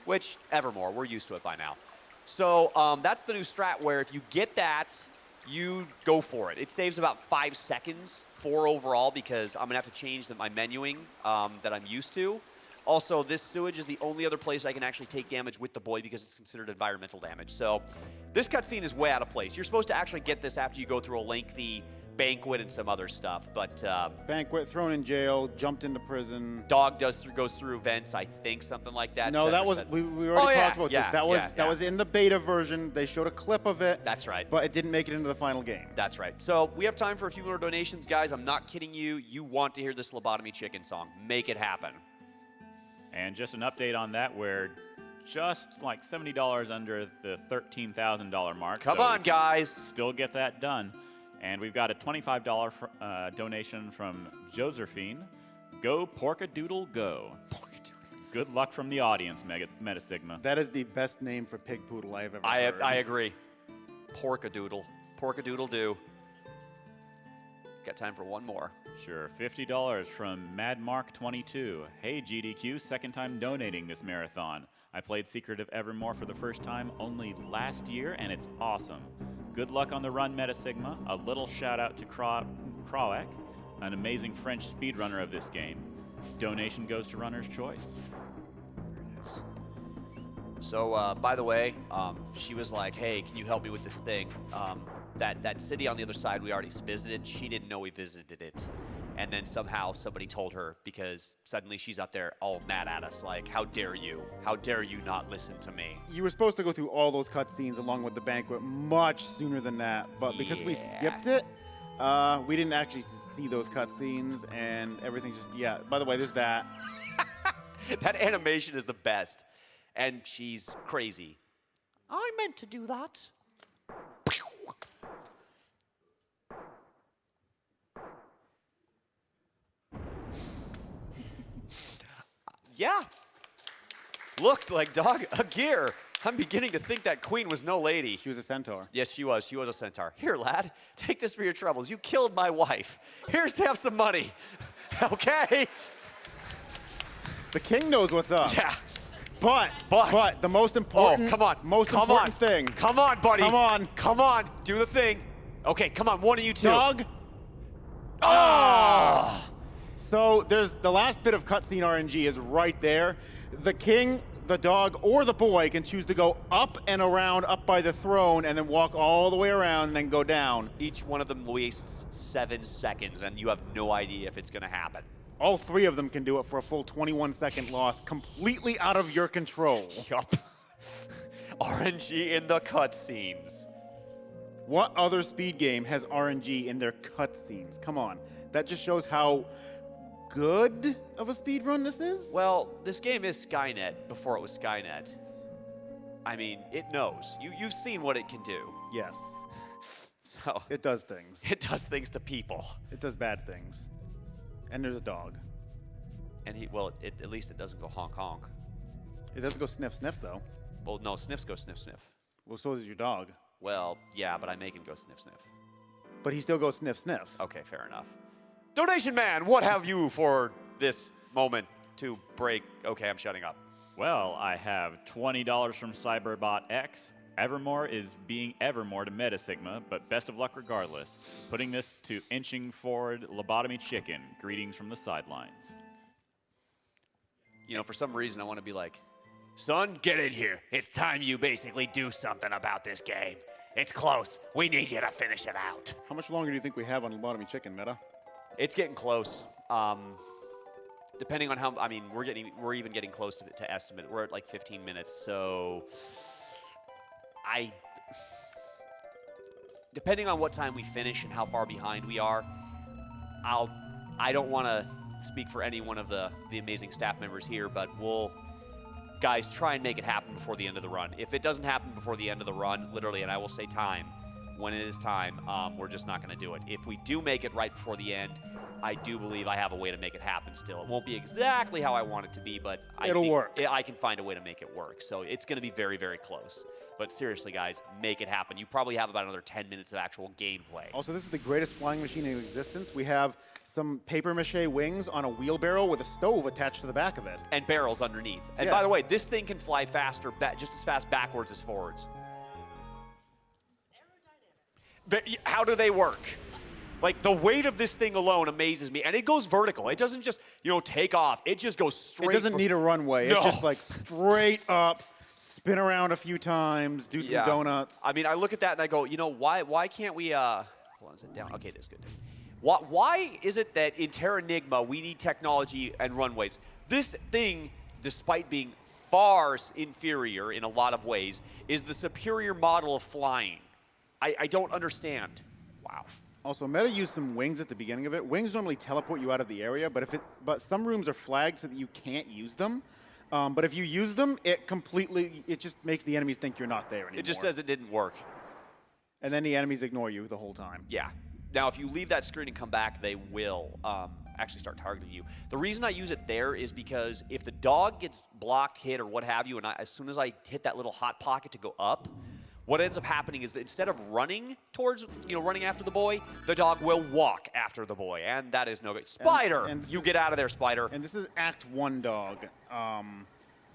which, Evermore, we're used to it by now. So that's the new strat where if you get that, you go for it. It saves about 5 seconds, 4 overall, because I'm going to have to change my menuing that I'm used to. Also, this sewage is the only other place I can actually take damage with the boy because it's considered environmental damage. So this cutscene is way out of place. You're supposed to actually get this after you go through a lengthy banquet and some other stuff. But
Banquet, thrown in jail, jumped into prison.
dog goes through vents, I think, something like that.
No, that was we already talked about this. That was in the beta version. They showed a clip of it.
That's right.
But it didn't make it into the final game.
That's right. So we have time for a few more donations, guys. I'm not kidding you. You want to hear this Lobotomy Chicken song. Make it happen.
And just an update on that, we're just like $70 under the $13,000 mark.
Come
so
on, guys.
Still get that done. And we've got a $25 donation from Josephine. Go Porkadoodle Go. Good luck from the audience, MetaSigma.
That is the best name for pig poodle I've ever
I
heard.
agree. Porkadoodle. Porkadoodle do. Got time for one more.
Sure, $50 from MadMark22. Hey GDQ, second time donating this marathon. I played Secret of Evermore for the first time only last year, and it's awesome. Good luck on the run, MetaSigma. A little shout out to Krawek, an amazing French speedrunner of this game. Donation goes to Runner's Choice.
There it is. So, by the way, she was like, hey, can you help me with this thing? That city on the other side we already visited, she didn't know we visited it. And then somehow somebody told her because suddenly she's up there all mad at us like, how dare you? How dare you not listen to me?
You were supposed to go through all those cutscenes along with the banquet much sooner than that. But because we skipped it, we didn't actually see those cutscenes and everything just, yeah. By the way, there's that.
That animation is the best. And she's crazy. I meant to do that. Yeah. Looked like dog a gear. I'm beginning to think that queen was no lady.
She was a centaur.
Yes, she was. She was a centaur. Here, lad, take this for your troubles. You killed my wife. Here's to have some money. Okay.
The king knows what's up.
Yeah.
But the most
Oh,
important,
come on.
most
Come
important
on.
thing.
Come on, buddy.
Come on.
Come on. Do the thing. Okay, come on. One of you two.
Dog.
Oh!
So there's the last bit of cutscene RNG is right there. The king, the dog, or the boy can choose to go up and around, up by the throne, and then walk all the way around and then go down.
Each one of them wastes 7 seconds, and you have no idea if it's going to happen.
All 3 of them can do it for a full 21-second loss, completely out of your control.
Yup. RNG in the cutscenes.
What other speed game has RNG in their cutscenes? Come on. That just shows how good of a speed run this is.
Well, this game is Skynet before it was Skynet. I mean, it knows. You've seen what it can do.
Yes.
So
It does things.
it does things to people.
It does bad things. And there's a dog.
And at least it doesn't go honk honk.
It doesn't go sniff sniff though.
Well, no, sniffs go sniff sniff.
Well, so does your dog.
Well, yeah, but I make him go sniff sniff.
But he still goes sniff sniff.
Okay, fair enough. Donation man, what have you for this moment to break? Okay, I'm shutting up.
Well, I have $20 from Cyberbot X. Evermore is being Evermore to MetaSigma, but best of luck regardless. Putting this to inching forward lobotomy chicken. Greetings from the sidelines.
You know, for some reason, I want to be like, son, get in here. It's time you basically do something about this game. It's close. We need you to finish it out.
How much longer do you think we have on Lobotomy Chicken, Meta?
It's getting close. Depending on how, I mean, we're even getting close to estimate. We're at like 15 minutes, so depending on what time we finish and how far behind we are, I don't want to speak for any one of the amazing staff members here, but we'll, guys, try and make it happen before the end of the run. If it doesn't happen before the end of the run, literally, and I will say time, when it is time, we're just not going to do it. If we do make it right before the end, I do believe I have a way to make it happen still. It won't be exactly how I want it to be, but
It'll work.
I can find a way to make it work. So it's going to be very, very close. But seriously, guys, make it happen. You probably have about another 10 minutes of actual gameplay.
Also, this is the greatest flying machine in existence. We have some paper mache wings on a wheelbarrow with a stove attached to the back of it.
And barrels underneath. And by the way, this thing can fly faster, just as fast backwards as forwards. How do they work? Like, the weight of this thing alone amazes me. And it goes vertical. It doesn't just, take off. It just goes straight.
It doesn't need a runway.
No.
It's just like straight up, spin around a few times, do some donuts.
I mean, I look at that and I go, why can't we, hold on, is it down? Okay, that's good. Why is it that in Terranigma we need technology and runways? This thing, despite being far inferior in a lot of ways, is the superior model of flying. I don't understand. Wow.
Also, Meta used some wings at the beginning of it. Wings normally teleport you out of the area, but some rooms are flagged so that you can't use them. But if you use them, it just makes the enemies think you're not there anymore.
It just says it didn't work.
And then the enemies ignore you the whole time.
Yeah. Now, if you leave that screen and come back, they will actually start targeting you. The reason I use it there is because if the dog gets blocked, hit, or what have you, and as soon as I hit that little hot pocket to go up, what ends up happening is that instead of running towards, running after the boy, the dog will walk after the boy, and that is no good. Spider!
And
You get out of there, Spider.
And this is Act 1 dog,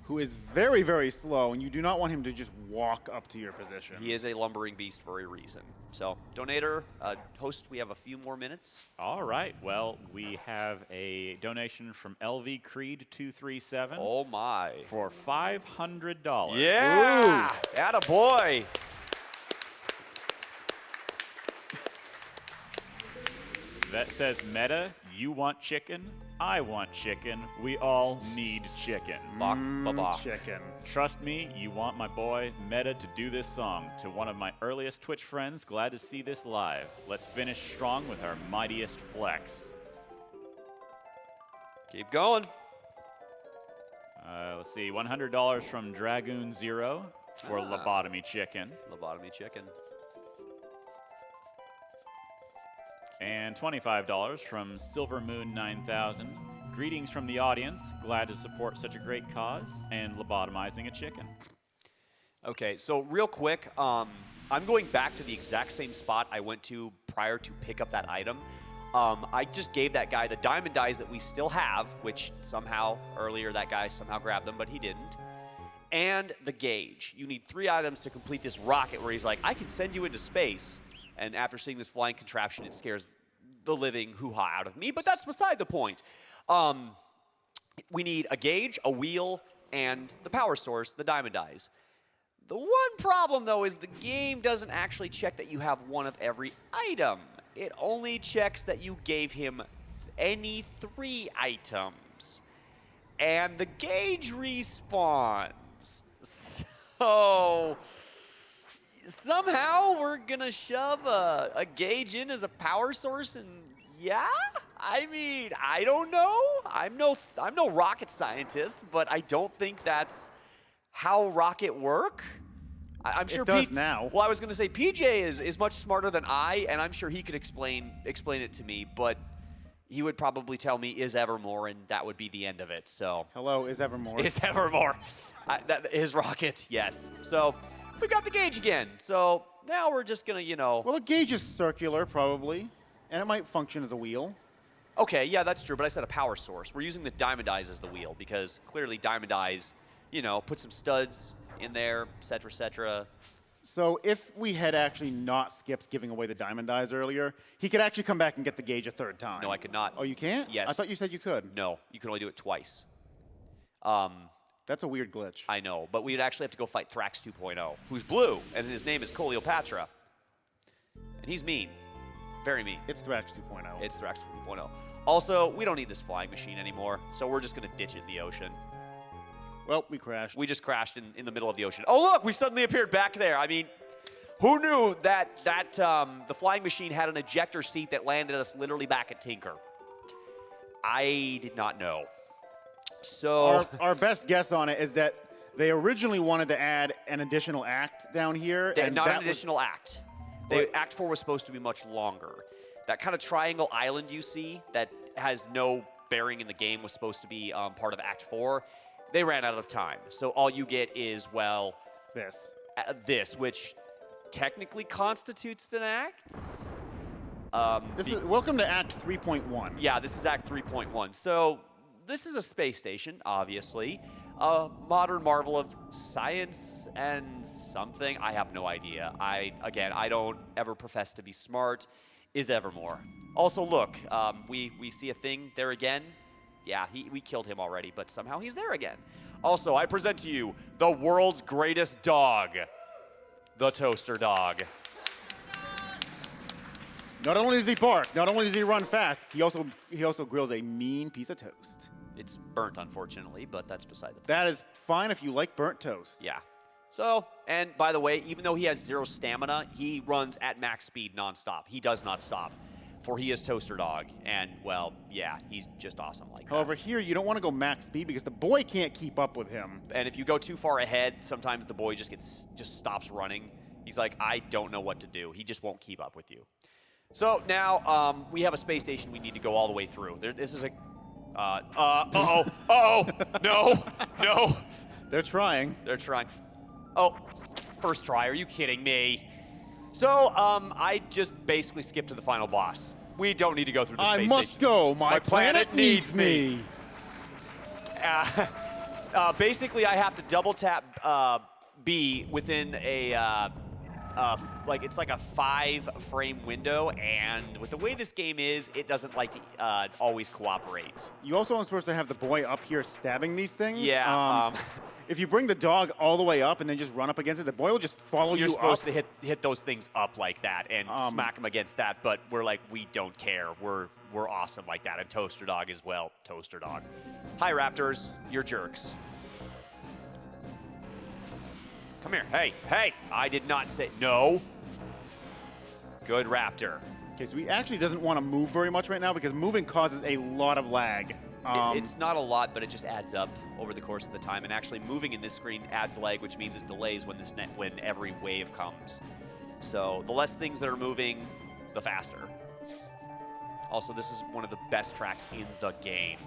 who is very, very slow, and you do not want him to just walk up to your position.
He is a lumbering beast for a reason. So, donator, host, we have a few more minutes.
All right. Well, we have a donation from LV Creed 237.
Oh, my.
For $500.
Yeah! Attaboy!
That says, Meta, you want chicken? I want chicken. We all need chicken.
Chicken.
Trust me, you want my boy Meta to do this song. To one of my earliest Twitch friends, glad to see this live. Let's finish strong with our mightiest flex.
Keep going.
Let's see, $100 from Dragoon Zero for Lobotomy Chicken.
Lobotomy chicken.
And $25 from Silver Moon 9000. Greetings from the audience. Glad to support such a great cause and lobotomizing a chicken.
Okay, so real quick, I'm going back to the exact same spot I went to prior to pick up that item. I just gave that guy the diamond dies that we still have, which somehow earlier that guy somehow grabbed them, but he didn't. And the gauge. You need 3 items to complete this rocket where he's like, I can send you into space. And after seeing this flying contraption, it scares the living hoo-ha out of me, but that's beside the point. We need a gauge, a wheel, and the power source, the diamond dies. The one problem, though, is the game doesn't actually check that you have one of every item. It only checks that you gave him any 3 items. And the gauge respawns. So somehow we're gonna shove a gauge in as a power source, and yeah? I mean, I don't know. I'm no rocket scientist, but I don't think that's how rocket work. I'm sure
it does now.
Well, I was going to say PJ is much smarter than I, and I'm sure he could explain it to me, but he would probably tell me is Evermore, and that would be the end of it. So
Hello, is Evermore.
is Evermore his rocket? Yes. So we got the gauge again. So now we're just gonna,
Well, a gauge is circular, probably, and it might function as a wheel.
Okay, yeah, that's true, but I said a power source. We're using the diamond eyes as the wheel because clearly diamond eyes, put some studs in there, et cetera.
So if we had actually not skipped giving away the diamond dies earlier, he could actually come back and get the gauge a 3rd time.
No, I could not.
Oh, you can't?
Yes.
I thought you said you could.
No, you can only do it twice.
That's a weird glitch.
I know, but we'd actually have to go fight Thrax 2.0, who's blue, and his name is Cleopatra. And he's mean. Very mean.
It's Thrax 2.0.
It's Thrax 2.0. Also, we don't need this flying machine anymore, so we're just going to ditch it in the ocean.
Well, we crashed.
We just crashed in the middle of the ocean. Oh, look, we suddenly appeared back there. I mean, who knew that the flying machine had an ejector seat that landed us literally back at Tinker? I did not know. So
Our best guess on it is that they originally wanted to add an additional act down here. and
not
that
an additional act. Act 4 was supposed to be much longer. That kind of triangle island you see that has no bearing in the game was supposed to be part of Act 4. They ran out of time. So all you get is, well, this, which technically constitutes an act.
Welcome to Act 3.1.
Yeah, this is Act 3.1. So this is a space station, obviously. A modern marvel of science and something. I have no idea. I don't ever profess to be smart. Is Evermore. Also, look, we see a thing there again. Yeah, we killed him already, but somehow he's there again. Also, I present to you the world's greatest dog, the toaster dog.
Not only does he bark, not only does he run fast, he also grills a mean piece of toast.
It's burnt, unfortunately, but that's beside the point.
That is fine if you like burnt toast.
Yeah. So, and by the way, even though he has 0 stamina, he runs at max speed nonstop. He does not stop, for he is Toaster Dog. And, well, yeah, he's just awesome like that.
However, here you don't want to go max speed because the boy can't keep up with him.
And if you go too far ahead, sometimes the boy just stops running. He's like, I don't know what to do. He just won't keep up with you. So now we have a space station we need to go all the way through. This is a... No.
They're trying.
Oh, first try. Are you kidding me? So, I just basically skipped to the final boss. We don't need to go through the space station.
I must go. My planet needs me.
Basically, I have to double tap B within it's like a 5-frame window, and with the way this game is, it doesn't like to always cooperate.
You also aren't supposed to have the boy up here stabbing these things.
Yeah.
If you bring the dog all the way up and then just run up against it, the boy will just follow you up.
You're supposed to hit those things up like that and smack them against that, but we're like, we don't care. We're awesome like that, and Toaster Dog as well. Toaster Dog. Hi, Raptors. You're jerks. Come here. Hey. I did not say no. Good Raptor.
Okay, so he actually doesn't want to move very much right now because moving causes a lot of lag.
It's not a lot, but it just adds up over the course of the time. And actually, moving in this screen adds lag, which means it delays when every wave comes. So the less things that are moving, the faster. Also, this is one of the best tracks in the game.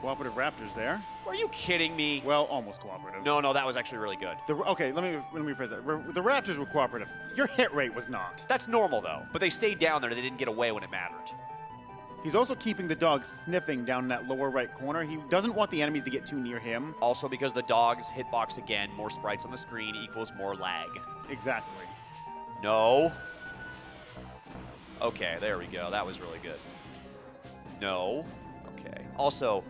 Cooperative Raptors there.
Are you kidding me?
Well, almost cooperative.
No, that was actually really good.
Okay, let me rephrase that. The Raptors were cooperative. Your hit rate was not.
That's normal, though. But they stayed down there. They didn't get away when it mattered.
He's also keeping the dog sniffing down in that lower right corner. He doesn't want the enemies to get too near him.
Also, because the dog's hitbox again, more sprites on the screen equals more lag.
Exactly.
No. Okay, there we go. That was really good. No. Okay. Also,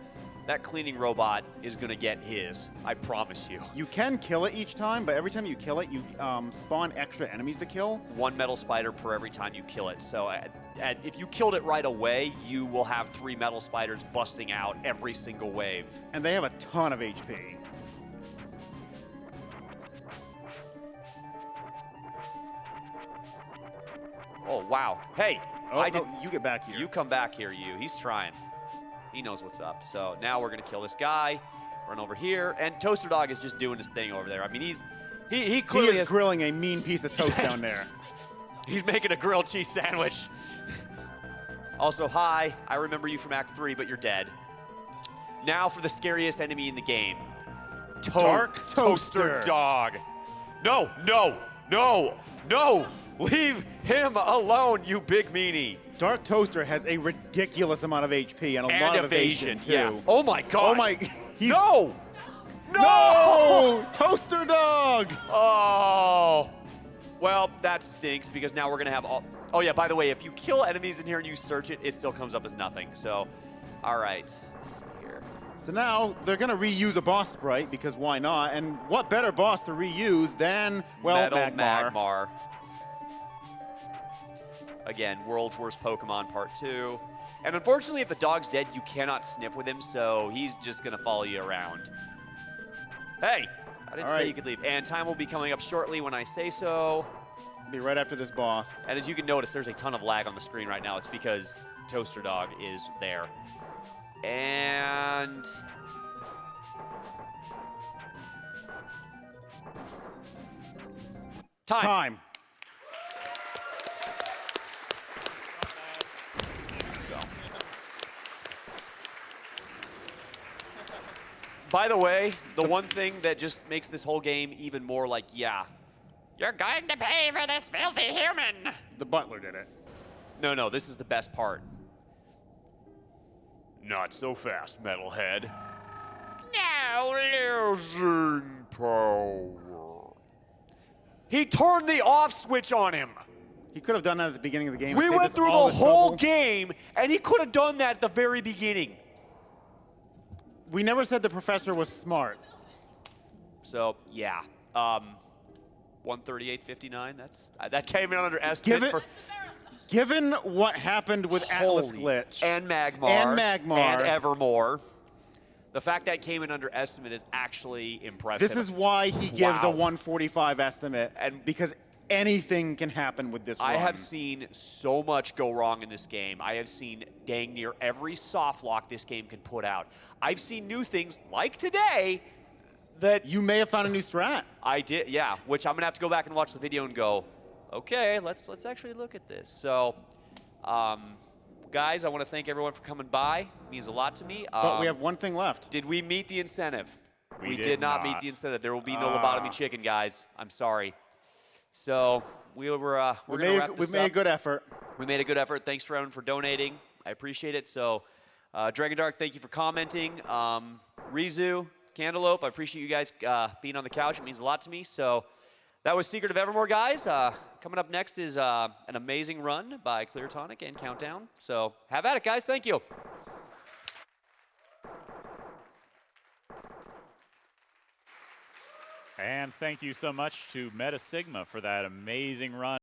that cleaning robot is going to get his. I promise you.
You can kill it each time, but every time you kill it, you spawn extra enemies to kill.
1 metal spider per every time you kill it. So if you killed it right away, you will have 3 metal spiders busting out every single wave.
And they have a ton of HP.
Oh, wow. Hey.
Oh, no, you get back here.
You come back here, you. He's trying. He knows what's up. So now we're going to kill this guy, run over here, and Toaster Dog is just doing his thing over there. I mean, he clearly
is grilling a mean piece of toast down there.
He's making a grilled cheese sandwich. Also, hi, I remember you from Act 3, but you're dead. Now for the scariest enemy in the game.
Dark Toaster
Dog. No, no, no, no. Leave him alone, you big meanie.
Dark Toaster has a ridiculous amount of HP and a lot of evasion, too.
Yeah. Oh my gosh.
Oh my.
No!
No! Toaster Dog!
Oh. Well, that stinks because now we're going to have all. Oh, yeah, by the way, if you kill enemies in here and you search it, it still comes up as nothing. So, all right. Let's see here.
So now they're going to reuse a boss sprite because why not? And what better boss to reuse than, well,
Metal
Magmar.
Again, World's Worst Pokemon Part 2. And unfortunately, if the dog's dead, you cannot sniff with him, so he's just going to follow you around. Hey, I didn't say you could leave. And time will be coming up shortly when I say so.
Be right after this boss.
And as you can notice, there's a ton of lag on the screen right now. It's because Toaster Dog is there. And...
Time.
By the way, the one thing that just makes this whole game even more like, yeah, you're going to pay for this filthy human.
The butler did it.
No, this is the best part. Not so fast, metalhead. Now losing power. He turned the off switch on him.
He could have done that at the beginning of the game.
We went through the whole game, and he could have done that at the very beginning.
We never said the professor was smart.
So, yeah. 138.59, that came in under estimate.
Given what happened with Atlas Glitch.
And Magmar. And Evermore. The fact that came in under estimate is actually impressive.
This is why he gives a 145 estimate, because anything can happen with this run.
I have seen so much go wrong in this game. I have seen dang near every soft lock this game can put out. I've seen new things, like today, that...
You may have found a new strat.
I did, yeah, which I'm going to have to go back and watch the video and go, okay, let's actually look at this. So, guys, I want to thank everyone for coming by. It means a lot to me.
But we have one thing left.
Did we meet the incentive?
We
did not meet the incentive. There will be no lobotomy chicken, guys. I'm sorry. So we made a
good effort.
We made a good effort. Thanks for everyone for donating. I appreciate it. So Dragon Dark, thank you for commenting. Rizu, Cantaloupe, I appreciate you guys being on the couch. It means a lot to me. So that was Secret of Evermore, guys. Coming up next is an amazing run by Cleartonic and Countdown. So have at it, guys. Thank you.
And thank you so much to MetaSigma for that amazing run.